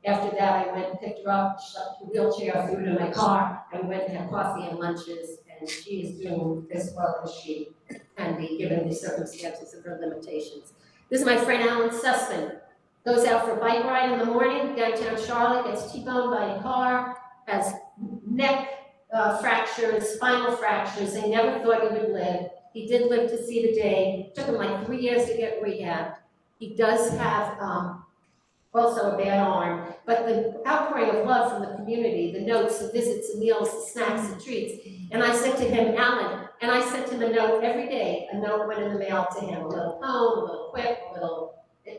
after that, I went and picked her up, shoved her wheelchair, threw it in my car, and we went and had coffee and lunches, and she is doing as well as she can be, given the circumstances of her limitations. This is my friend Alan Sussman. Goes out for a bike ride in the morning, downtown Charlotte, gets T-boned by a car, has neck fractures, spinal fractures. They never thought he would live. He did live to see the day. It took him like 3 years to get rehab. He does have also a bad arm, but the outpouring of love from the community, the notes, the visits, the meals, the snacks, the treats. And I said to him, Alan, and I sent him a note every day. A note went in the mail to him, a little poem, a little quip, a little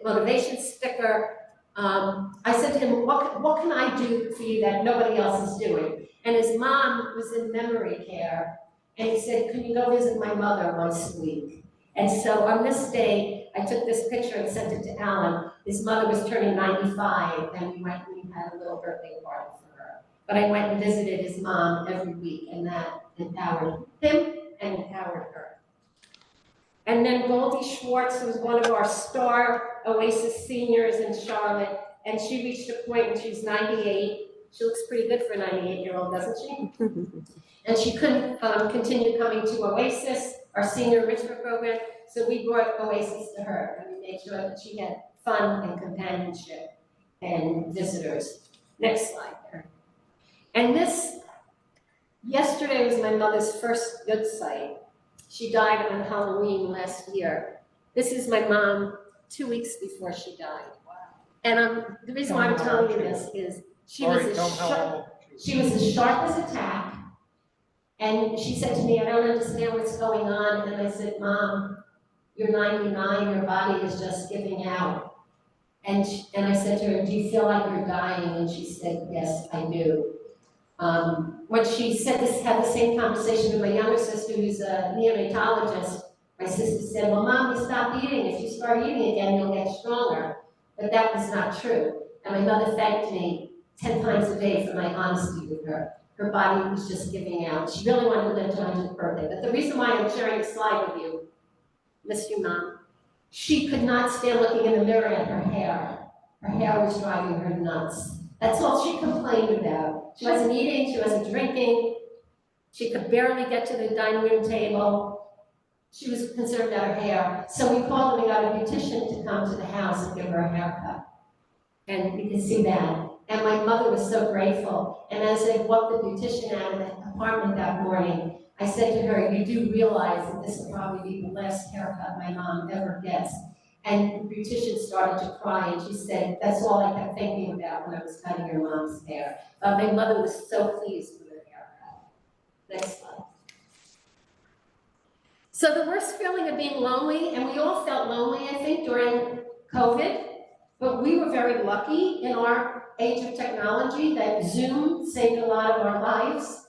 motivation sticker. I said to him, what can I do for you that nobody else is doing? And his mom was in memory care, and he said, can you go visit my mother once a week? And so on this day, I took this picture and sent it to Alan. His mother was turning 95, and we went and we had a little birthday party for her. But I went and visited his mom every week, and that empowered him and empowered her. And then Goldie Schwartz was one of our star Oasis seniors in Charlotte, and she reached a point when she was 98. She looks pretty good for a 98-year-old, doesn't she? And she couldn't continue coming to Oasis, our senior enrichment program, so we brought Oasis to her, and we made sure that she had fun and companionship and visitors. Next slide there. And yesterday was my mother's first good sight. She died on Halloween last year. This is my mom 2 weeks before she died. And the reason why I'm telling you this is she was as sharp as a tack. And she said to me, I don't understand what's going on. And I said, Mom, you're 99, your body is just giving out. And I said to her, do you feel like you're dying? And she said, yes, I do. When she said this, had the same conversation with my younger sister, who's a neonatologist, my sister said, well, Mom, you stop eating. If you start eating again, you'll get stronger. But that was not true. And my mother thanked me 10 times a day for my honesty with her. Her body was just giving out. She really wanted to live to 100th birthday. But the reason why I'm sharing this slide with you, miss you, Mom, she could not stand looking in the mirror at her hair. Her hair was driving her nuts. That's all she complained about. She wasn't eating, she wasn't drinking. She could barely get to the dining room table. She was concerned about her hair. So we called and we got a beautician to come to the house and give her a haircut. And you can see that. And my mother was so grateful. And as I walked the beautician out of the apartment that morning, I said to her, you do realize that this will probably be the last haircut my mom ever gets. And the beautician started to cry, and she said, that's all I kept thinking about when I was cutting your mom's hair. My mother was so pleased with her haircut. Next slide. So the worst feeling of being lonely, and we all felt lonely, I think, during COVID, but we were very lucky in our age of technology that Zoom saved a lot of our lives.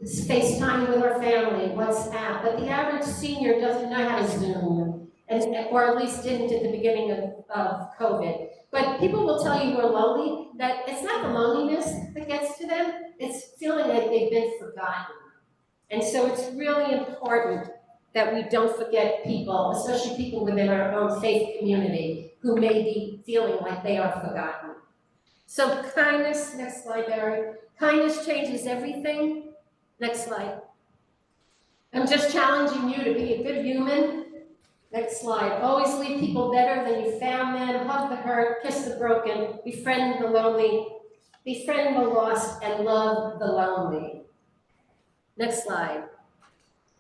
FaceTime with our family, WhatsApp, but the average senior doesn't know how to Zoom, or at least didn't at the beginning of COVID. But people will tell you who are lonely that it's not the loneliness that gets to them, it's feeling like they've been forgotten. And so it's really important that we don't forget people, especially people within our own faith community, who may be feeling like they are forgotten. So kindness, next slide, Barry. Kindness changes everything. Next slide. I'm just challenging you to be a good human. Next slide. Always leave people better than you found them. Hug the hurt, kiss the broken, befriend the lonely, befriend the lost, and love the lonely. Next slide.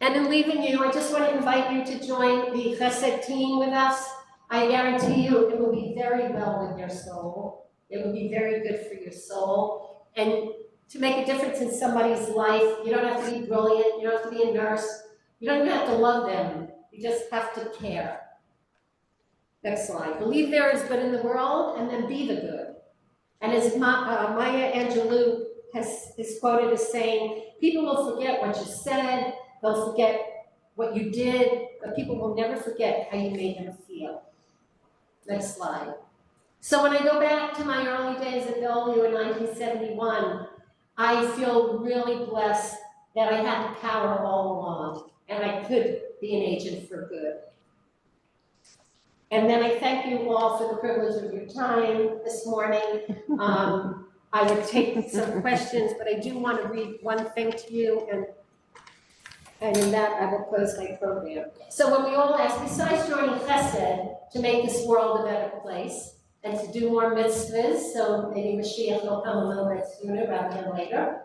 And in leaving you, I just want to invite you to join the Chesed team with us. I guarantee you it will be very well with your soul. It will be very good for your soul. And to make a difference in somebody's life, you don't have to be brilliant, you don't have to be a nurse, you don't even have to love them, you just have to care. Next slide. Believe there is good in the world, and then be the good. And as Maya Angelou is quoted as saying, people will forget what you said, they'll forget what you did, but people will never forget how you made them feel. Next slide. So when I go back to my early days at Bellevue in 1971, I feel really blessed that I had the power all along, and I could be an agent for good. And then I thank you all for the privilege of your time this morning. I would take some questions, but I do want to read one thing to you, and in that I will close my program. So when we all ask, besides joining Chesed to make this world a better place, and to do more mitzvahs, so maybe Mashiach will come a little bit sooner rather than later,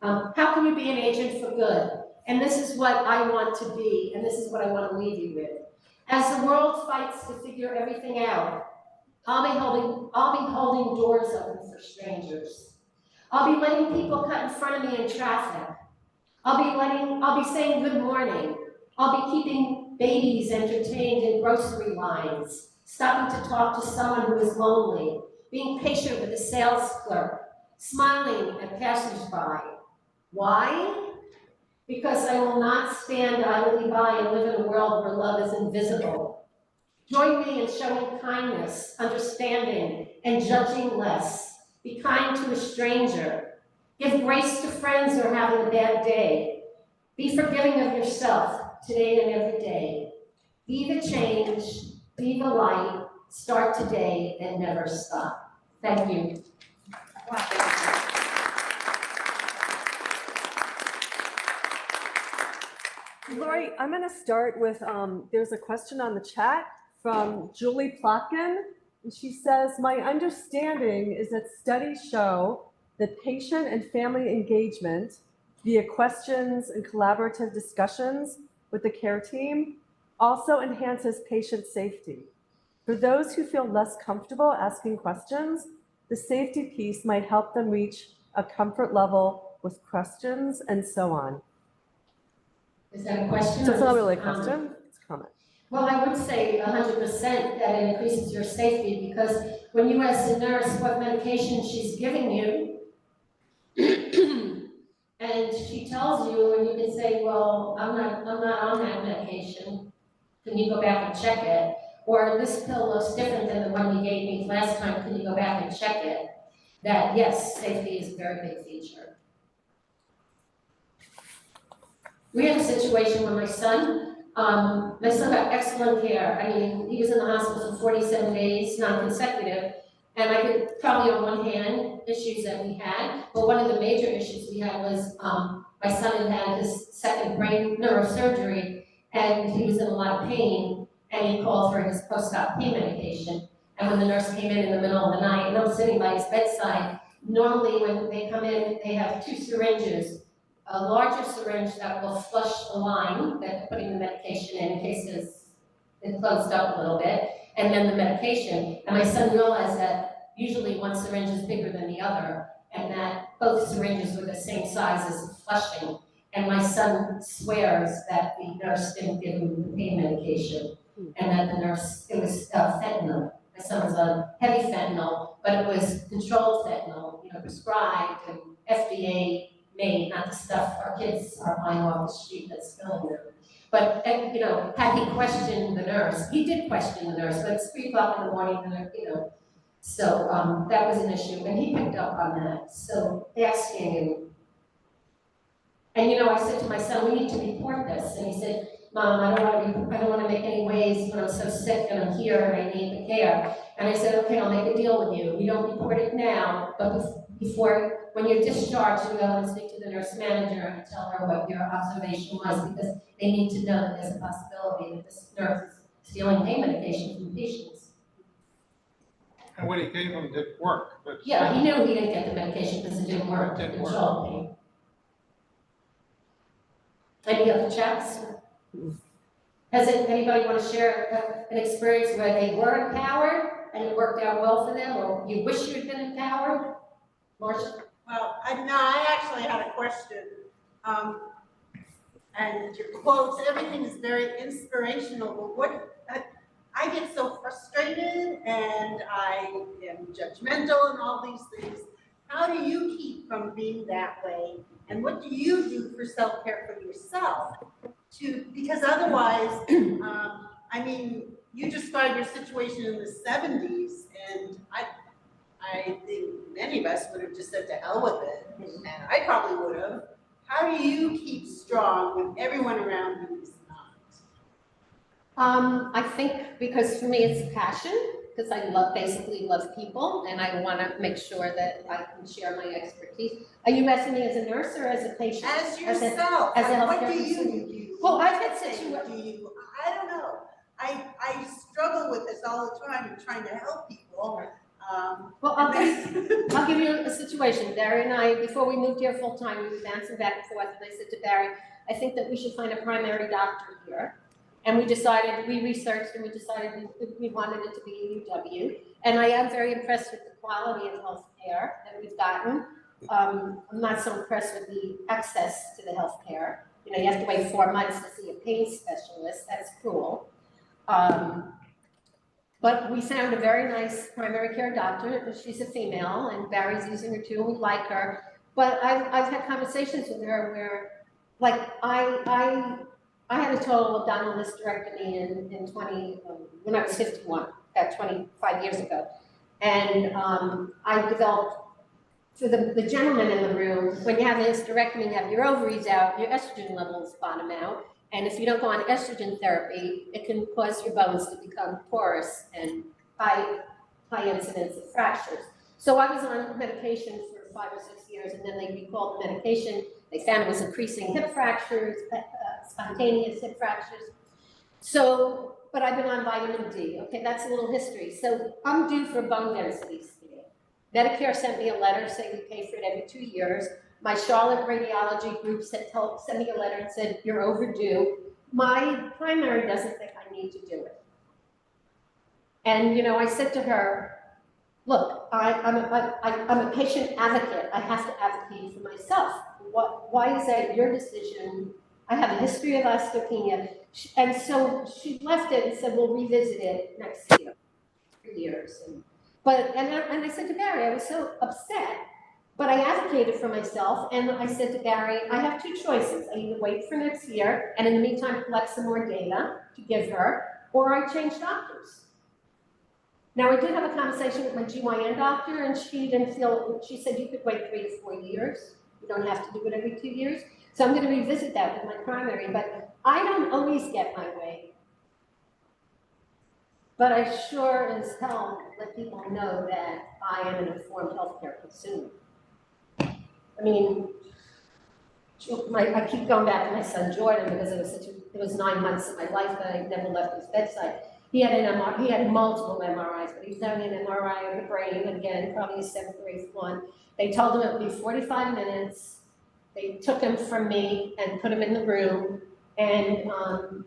how can you be an agent for good? And this is what I want to be, and this is what I want to leave you with. As the world fights to figure everything out, I'll be holding doors open for strangers. I'll be letting people cut in front of me in traffic. I'll be saying good morning. I'll be keeping babies entertained in grocery lines. stopping to talk to someone who is lonely, being patient with a sales clerk, smiling at passersby. Why? Because I will not stand idly by and live in a world where love is invisible. Join me in showing kindness, understanding, and judging less. Be kind to a stranger. Give grace to friends who are having a bad day. Be forgiving of yourself today and every day. Be the change, be the light, start today and never stop. Thank you. Lorrie, I'm going to start with, there's a question on the chat from Julie Plotkin, and she says, my understanding is that studies show that patient and family engagement via questions and collaborative discussions with the care team also enhances patient safety. For those who feel less comfortable asking questions, the safety piece might help them reach a comfort level with questions and so on. Is that a question? So it's not really a question, it's a comment. Well, I would say 100% that it increases your safety, because when you ask the nurse what medication she's giving you, and she tells you, and you can say, well, I'm not on that medication. Can you go back and check it? Or this pill looks different than the one you gave me last time. Can you go back and check it? That, yes, safety is a very big feature. We had a situation where my son got excellent care. I mean, he was in the hospital for 47 days, non-consecutive, and I could probably on one hand issues that we had, but one of the major issues we had was my son had his second brain neurosurgery, and he was in a lot of pain, and he called for his post-op pain medication. And when the nurse came in the middle of the night, and I'm sitting by his bedside, normally when they come in, they have 2 syringes. A larger syringe that will flush the line that they're putting the medication in case it's closed up a little bit, and then the medication. And my son realized that usually one syringe is bigger than the other, and that both syringes were the same size as flushing. And my son swears that the nurse didn't give him the pain medication, and that the nurse, it was fentanyl. My son was on heavy fentanyl, but it was controlled fentanyl, prescribed and FDA made, not the stuff our kids are buying off the street that's killing them. But, had he questioned the nurse, he did question the nurse, but it's 3 o'clock in the morning, so that was an issue, and he picked up on that. So asking him, and I said to my son, we need to report this, and he said, Mom, I don't want to make any waves when I'm so sick and I'm here and I need the care. And I said, okay, I'll make a deal with you. We don't report it now, but before, when you're discharged, you go and speak to the nurse manager and tell her what your observation was, because they need to know that there's a possibility that this nurse is stealing pain medication from patients. And what he gave him didn't work. But Yeah, he knew he didn't get the medication because it didn't work to control pain. Any other chats? Anybody want to share an experience where they were empowered and it worked out well for them, or you wish you had been empowered? Marcia? Well, I actually had a question. And your quotes, everything is very inspirational, but I get so frustrated and I am judgmental and all these things. How do you keep from being that way? And what do you do for self-care for yourself? Because otherwise, you described your situation in the 70s, and I think many of us would have just said to hell with it, and I probably would have. How do you keep strong when everyone around you is not? I think because for me it's passion, because I basically love people, and I want to make sure that I can share my expertise. Are you asking me as a nurse or as a patient? As yourself, as a what healthcare do you consumer? do? Well, I've had I don't know. I struggle with this all the time and trying to help people. Well, I'll give you a situation. Barry and I, before we moved here full time, we were bouncing back and forth, and I said to Barry, I think that we should find a primary doctor here. And we researched and we decided we wanted it to be UW. And I am very impressed with the quality of health care that we've gotten. I'm not so impressed with the access to the health care. You have to wait 4 months to see a pain specialist. That's cruel. But we found a very nice primary care doctor, she's a female, and Barry's using her too, and we like her. But I've had conversations with her where, like, I had a total abdominal hysterectomy in 20, when I was 51, about 25 years ago. And I developed, for the gentleman in the room, when you have a hysterectomy, you have your ovaries out, your estrogen levels bottom out. And if you don't go on estrogen therapy, it can cause your bones to become porous and high incidence of fractures. So I was on medication for 5 or 6 years, and then they recalled the medication. They found it was increasing hip fractures, spontaneous hip fractures. So, but I've been on vitamin D. Okay, that's a little history. So I'm due for bone density scan. Medicare sent me a letter saying we pay for it every 2 years. My Charlotte radiology group sent me a letter and said, you're overdue. My primary doesn't think I need to do it. And, you know, I said to her, look, I'm a patient advocate. I have to advocate for myself. Why is that your decision? I have a history of osteopenia. And so she left it and said, we'll revisit it next year, 3 years. And I said to Barry, I was so upset, but I advocated for myself. And I said to Barry, I have 2 choices. I either wait for next year and in the meantime collect some more data to give her, or I change doctors. Now, I did have a conversation with my GYN doctor, and she didn't feel, she said you could wait 3 to 4 years. You don't have to do it every 2 years. So I'm going to revisit that with my primary, but I don't always get my way. But I sure as hell let people know that I am an informed healthcare consumer. I mean, I keep going back to my son Jordan because it was 9 months of my life that I never left his bedside. He had multiple MRIs, but he was having an MRI of the brain, again, probably a 7th or 8th one. They told him it would be 45 minutes. They took him from me and put him in the room, and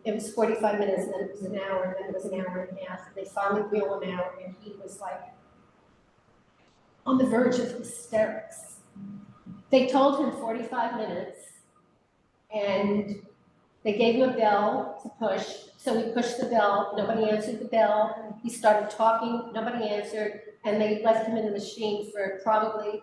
it was 45 minutes, and then it was an hour, and then it was an hour and a half. And they finally wheeled him out, and he was like on the verge of hysterics. They told him 45 minutes, and they gave him a bell to push. So he pushed the bell, nobody answered the bell. He started talking, nobody answered, and they left him in the machine for probably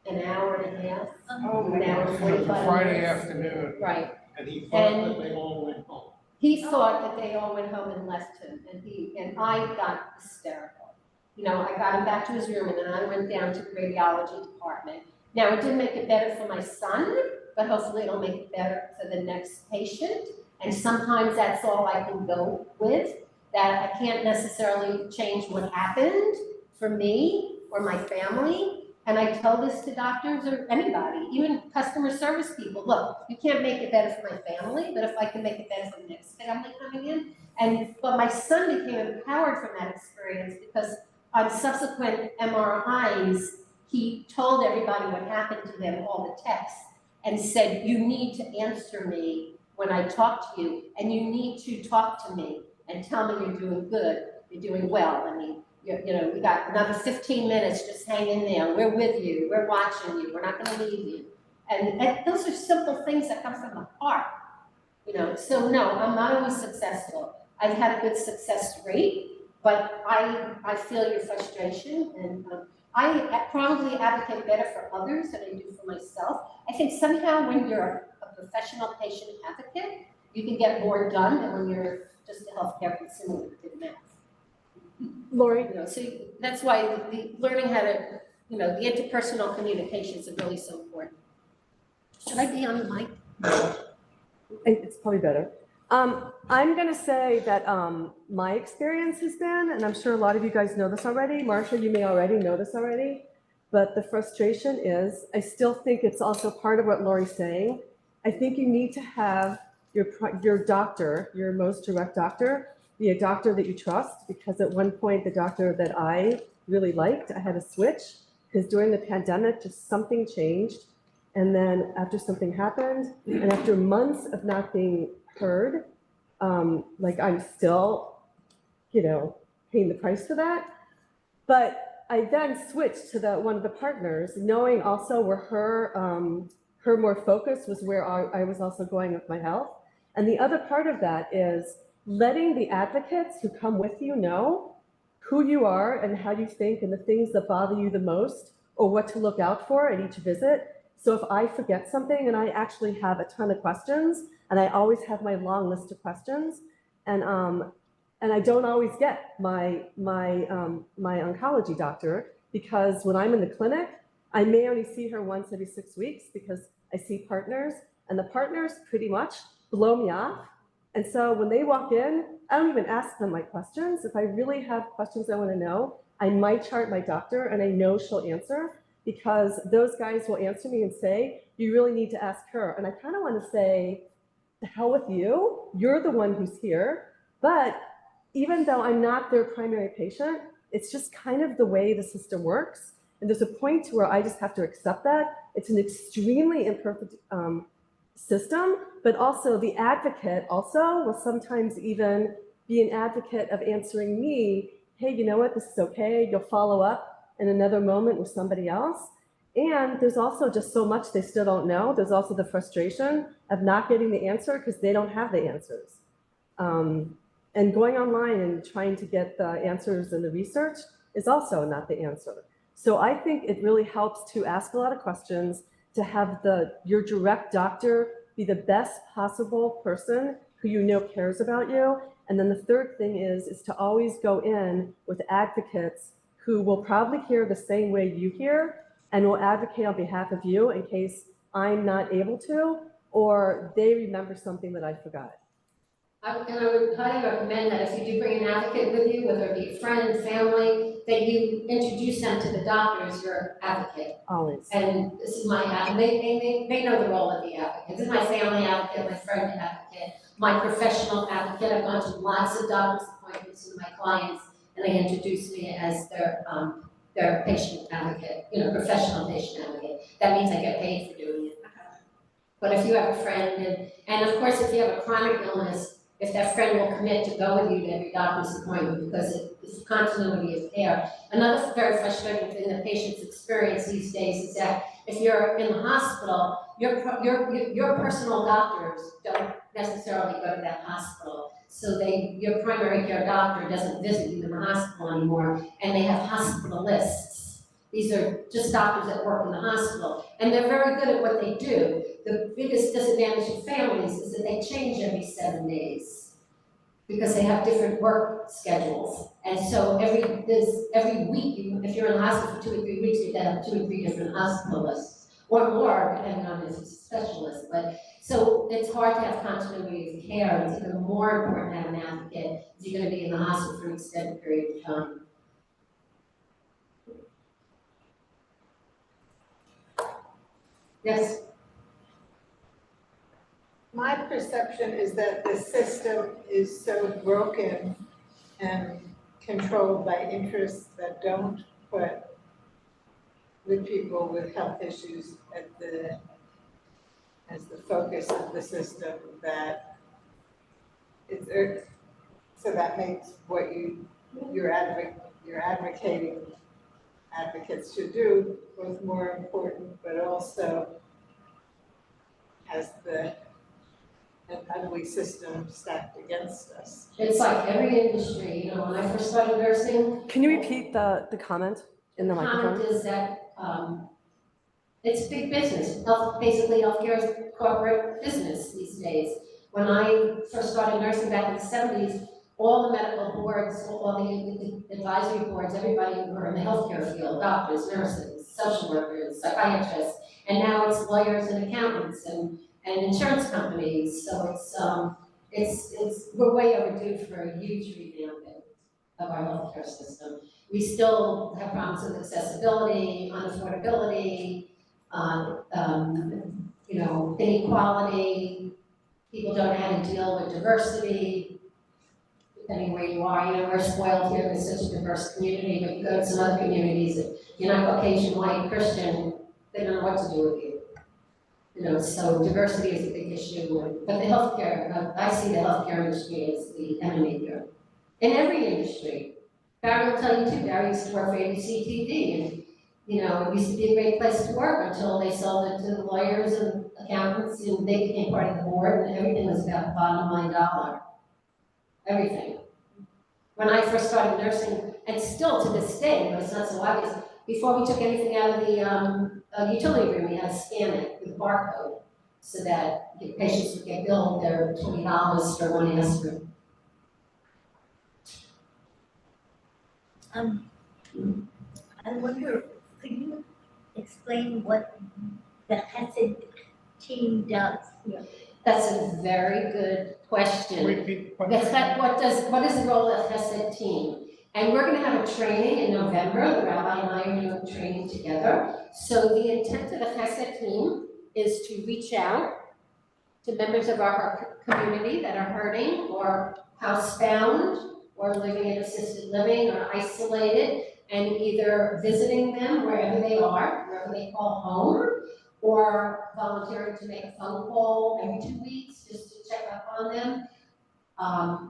an hour and a half. An hour and 45 minutes. Friday afternoon. Right. And he thought that they all went home. He thought that they all went home and left him, and I got hysterical. You know, I got him back to his room, and then I went down to the radiology department. Now, it didn't make it better for my son, but hopefully it'll make it better for the next patient. And sometimes that's all I can go with, that I can't necessarily change what happened for me or my family. And I tell this to doctors or anybody, even customer service people, look, you can't make it better for my family, but if I can make it better for the next family coming in. But my son became empowered from that experience because on subsequent MRIs, he told everybody what happened to them, all the texts, and said, you need to answer me when I talk to you, and you need to talk to me and tell me you're doing good, you're doing well. I mean, you know, we got another 15 minutes, just hang in there. We're with you, we're watching you, we're not gonna leave you. And those are simple things that come from the heart, you know. So no, I'm not always successful. I've had a good success rate, but I feel your frustration, and I probably advocate better for others than I do for myself. I think somehow when you're a professional patient advocate, you can get more done than when you're just a healthcare consumer with good math. Lori? You know, so that's why the learning how to, you know, the interpersonal communications are really so important. Should I be on the mic? It's probably better. I'm going to say that my experience has been, and I'm sure a lot of you guys know this already, Marsha, you may already know this already, but the frustration is, I still think it's also part of what Lori's saying. I think you need to have your doctor, your most direct doctor, be a doctor that you trust, because at one point, the doctor that I really liked, I had to switch, because during the pandemic, just something changed. And then after something happened, and after months of not being heard, like I'm still, you know, paying the price for that. But I then switched to one of the partners, knowing also where her more focus was, where I was also going with my health. And the other part of that is letting the advocates who come with you know who you are and how you think and the things that bother you the most or what to look out for at each visit. So if I forget something, and I actually have a ton of questions, and I always have my long list of questions, and I don't always get my oncology doctor, because when I'm in the clinic, I may only see her once every 6 weeks because I see partners, and the partners pretty much blow me off. And so when they walk in, I don't even ask them my questions. If I really have questions I want to know, I might chart my doctor, and I know she'll answer, because those guys will answer me and say, you really need to ask her. And I kind of want to say, the hell with you, you're the one who's here. But even though I'm not their primary patient, it's just kind of the way the system works. And there's a point to where I just have to accept that. It's an extremely imperfect system, but also the advocate also will sometimes even be an advocate of answering me, hey, you know what, this is okay, you'll follow up in another moment with somebody else. And there's also just so much they still don't know. There's also the frustration of not getting the answer because they don't have the answers. And going online and trying to get the answers in the research is also not the answer. So I think it really helps to ask a lot of questions, to have your direct doctor be the best possible person who you know cares about you. And then the third thing is to always go in with advocates who will probably hear the same way you hear and will advocate on behalf of you in case I'm not able to, or they remember something that I forgot. And I would highly recommend that if you do bring an advocate with you, whether it be a friend, family, that you introduce them to the doctor as your advocate. Always. And this is my advocate. They know the role of the advocate. This is my family advocate, my friend advocate, my professional advocate. I've gone to lots of doctor's appointments with my clients, and they introduce me as their patient advocate, professional patient advocate. That means I get paid for doing it. But if you have a friend, and of course, if you have a chronic illness, if that friend will commit to go with you to every doctor's appointment, because it's continuity of care. Another very frustrating thing that patients experience these days is that if you're in the hospital, your personal doctors don't necessarily go to that hospital. So your primary care doctor doesn't visit you in the hospital anymore, and they have hospital lists. These are just doctors that work in the hospital, and they're very good at what they do. The biggest disadvantage of families is that they change every 7 days because they have different work schedules. And so every week, if you're in the hospital for 2 or 3 weeks, you have 2 or 3 different hospitalists, or more, depending on if it's a specialist. But so it's hard to have continuity of care. It's even more important to have an advocate if you're going to be in the hospital for an extended period of time. Yes. My perception is that the system is so broken and controlled by interests that don't put the people with health issues as the focus of the system, that so that makes what you're advocating advocates should do both more important, but also has an ugly system stacked against us. It's like every industry, when I first started nursing. Can you repeat the comment in the microphone? The comment is that it's big business. Basically, healthcare is corporate business these days. When I first started nursing back in the 70s, all the medical boards, all the advisory boards, everybody were in the healthcare field, doctors, nurses, social workers, psychiatrists, and now it's lawyers and accountants and insurance companies. So we're way overdue for a huge revamping of our healthcare system. We still have problems with accessibility, unaffordability, inequality. People don't know how to deal with diversity, depending where you are. We're spoiled here with such a diverse community, but you go to some other communities, if you're not Caucasian, white, Christian, they don't know what to do with you. So diversity is a big issue. But the healthcare, I see the healthcare industry as the enemy here. In every industry. Barry will tell you too, Barry used to work for ABC TV, and it used to be a great place to work until they sold it to the lawyers and accountants, and they became part of the board, and everything was about the bottom line dollar. everything. When I first started nursing, and still to this day, but it's not so obvious, before we took anything out of the utility room, we had to scan it with a barcode so that the patients would get billed their $20 for one aspirin. I wonder, could you explain what the HESED team does? That's a very good question. Repeat the That's question. what is the role of HESED team? And we're gonna have a training in November, the rabbi and I are doing training together. So the intent of the HESED team is to reach out to members of our community that are hurting or housebound or living in assisted living or isolated, and either visiting them wherever they are, wherever they call home, or volunteering to make a phone call every 2 weeks just to check up on them.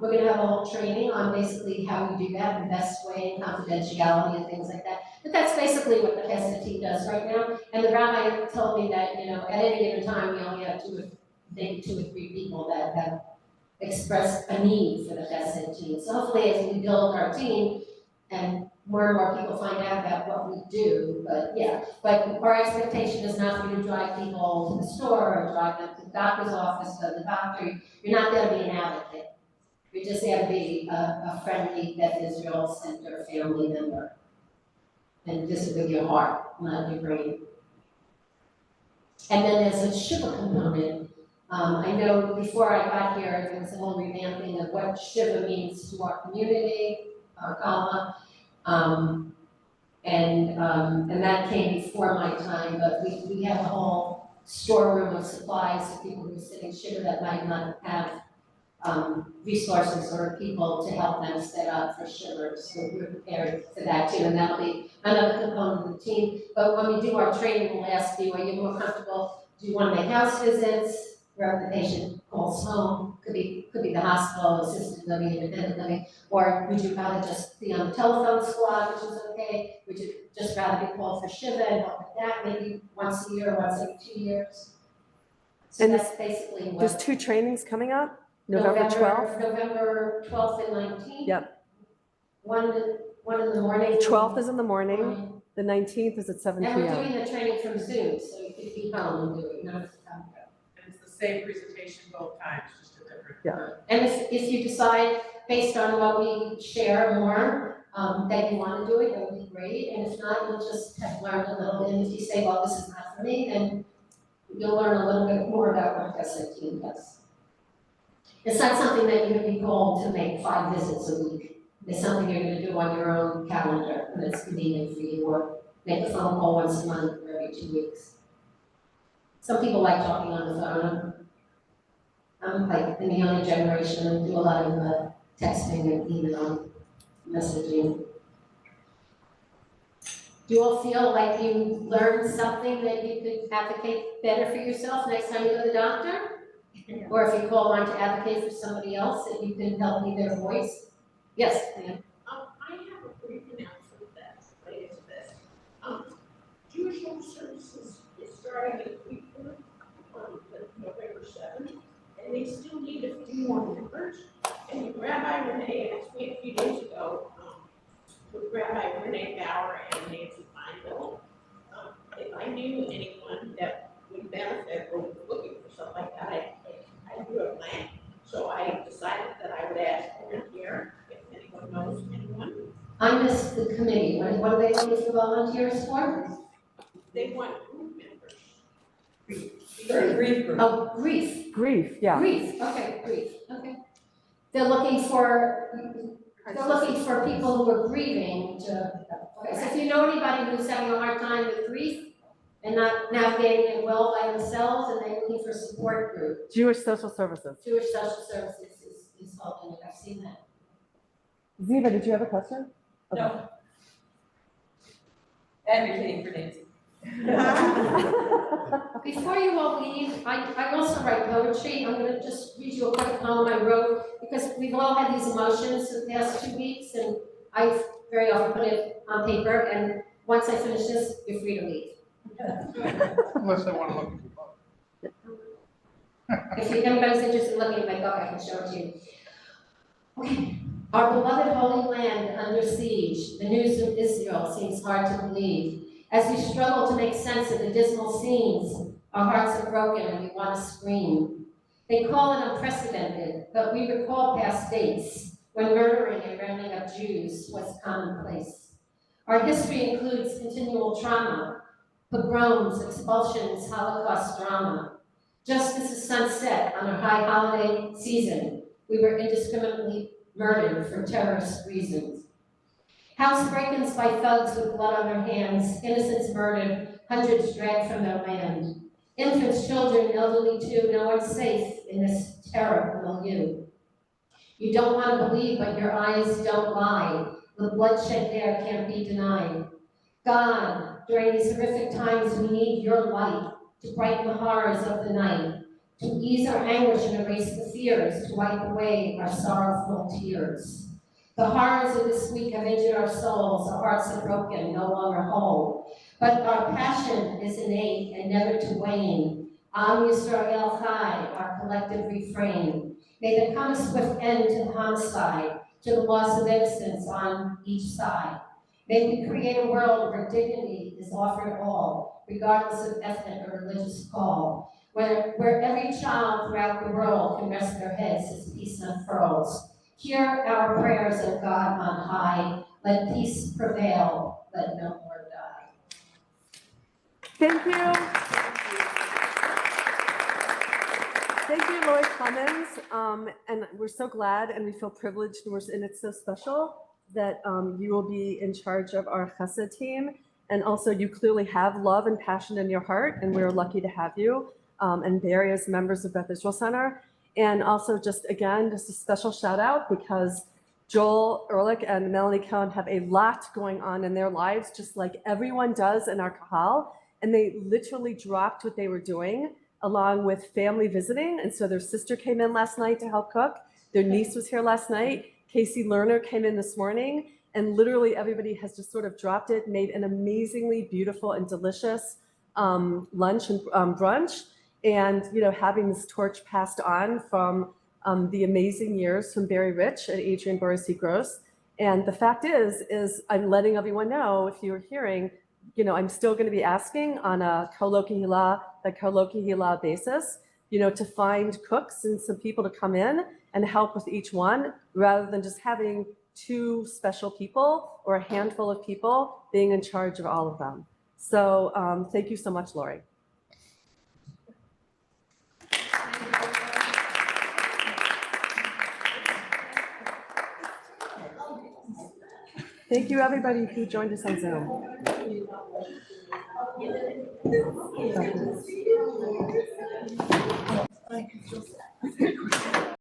We're gonna have a whole training on basically how we do that, the best way, and confidentiality and things like that. But that's basically what the HESED team does right now. And the rabbi told me that, at any given time, we only have maybe 2 or 3 people that have expressed a need for the HESED team. So hopefully as we build our team and more people find out about what we do, but our expectation is not for you to drive people to the store or drive them to the doctor's office or the doctor. You're not there to be an advocate. You're just there to be a friendly Beth Israel Center family member. And visit with your heart, not your brain. And then there's a Shiva component. I know before I got here, there was a whole revamping of what Shiva means to our community, our Kama. And that came before my time, but we have a whole storeroom of supplies for people who are sitting Shiva that might not have resources or people to help them set up for Shiva. So we're prepared for that too, and that'll be another component of the team. But when we do our training, we'll ask you, are you more comfortable? Do you want to make house visits? Wherever the patient calls home, could be the hospital, assisted living, independent living, or would you rather just be on the telephone squad, which is okay? Would you just rather be called for Shiva and help with that, maybe once a year, once every 2 years? So And that's basically what. There's 2 trainings coming up, November 12th. November 12th and 19th. Yep. One in the morning. 12th is in the morning, the 19th is at 7 And we're p.m. doing the training from Zoom, so you could be home and do it, you don't have to come here. And it's the same presentation both times, just a different. Yeah. And if you decide, based on what we share more, that you want to do it, that would be great. And if not, you'll just have learned a little. And if you say, well, this is not for me, then you'll learn a little bit more about what HESED team does. It's not something that you're going to be called to make 5 visits a week. It's something you're going to do on your own calendar, and it's convenient for you, or make a phone call once a month or every 2 weeks. Some people like talking on the phone. I'm like in the younger generation and do a lot of texting and email messaging. Do you all feel like you learned something that you could advocate better for yourself next time you go to the doctor? Or if you call on to advocate for somebody else, that you can help be their voice? Yes, ma'am. I have a brief announcement that's related to this. Jewish Home Services is starting a week on November 7th, and they still need a few more members. And Rabbi Renee asked me a few days ago, with Rabbi Renee Bauer and Nancy Feinville, if I knew anyone that would benefit or was looking for something like that, I drew a blank. So I decided that I would ask everyone here if anyone knows anyone. I missed the committee. What are they looking for volunteers for? They want group members. Grief group. Oh, grief. Grief, yeah. Grief, okay, grief, okay. They're looking for people who are grieving to, okay, so if you know anybody who's having a hard time with grief and not navigating it well by themselves, and they're looking for a support group, Jewish Social Services. Jewish Social Services is helping it, I've seen that. Ziva, did you have a question? Okay. No. Advocating for Nancy. Before you all leave, I also write poetry. I'm gonna just read you a quick poem I wrote, because we've all had these emotions in the past 2 weeks, and I very often put it on paper, and once I finish this, you're free to leave. Unless they want to look at your book. If anybody's interested in looking at my book, I can show it to you. Our beloved Holy Land under siege, the news of Israel seems hard to believe. As we struggle to make sense of the dismal scenes, our hearts are broken and we want to scream. They call it unprecedented, but we recall past dates when murdering and rounding up Jews was commonplace. Our history includes continual trauma, pogroms, expulsions, Holocaust drama. Just as the sun set on a high holiday season, we were indiscriminately murdered for terrorist reasons. House break-ins by thugs with blood on their hands, innocents murdered, hundreds dragged from their land. Infants, children, elderly too, no one's safe in this terror milieu. You don't want to believe, but your eyes don't lie. The bloodshed there can't be denied. God, during these horrific times, we need your light to brighten the horrors of the night, to ease our anguish and erase the fears, to wipe away our sorrowful tears. The horrors of this week have injured our souls, our hearts are broken, no longer whole. But our passion is innate and never to wane. Am Yisrael Chai, our collective refrain. May there come a swift end to the homicide, to the loss of innocence on each side. May we create a world where dignity is offered all, regardless of ethnic or religious call, where every child throughout the world can rest their heads as peace unfurls. Hear our prayers, O God on high. Let peace prevail, let no more die. Thank you. Thank you, Lorrie Klemons. And we're so glad and we feel privileged and it's so special that you will be in charge of our Chesed team. And also you clearly have love and passion in your heart, and we're lucky to have you and Barry as members of Beth Israel Center. And also just a special shout out because Joel Ehrlich and Melanie Cohen have a lot going on in their lives, just like everyone does in our Kahal. And they literally dropped what they were doing along with family visiting. And so their sister came in last night to help cook. Their niece was here last night. Casey Lerner came in this morning, and literally everybody has just sort of dropped it, made an amazingly beautiful and delicious lunch and brunch. And, having this torch passed on from the amazing years from Barry Rich and Adrian Borisi Gross. And the fact is I'm letting everyone know, if you're hearing, I'm still going to be asking on a Kolot Kehilla basis, to find cooks and some people to come in and help with each one, rather than just having two special people or a handful of people being in charge of all of them. So thank you so much, Lorrie. Thank you, everybody who joined us on Zoom.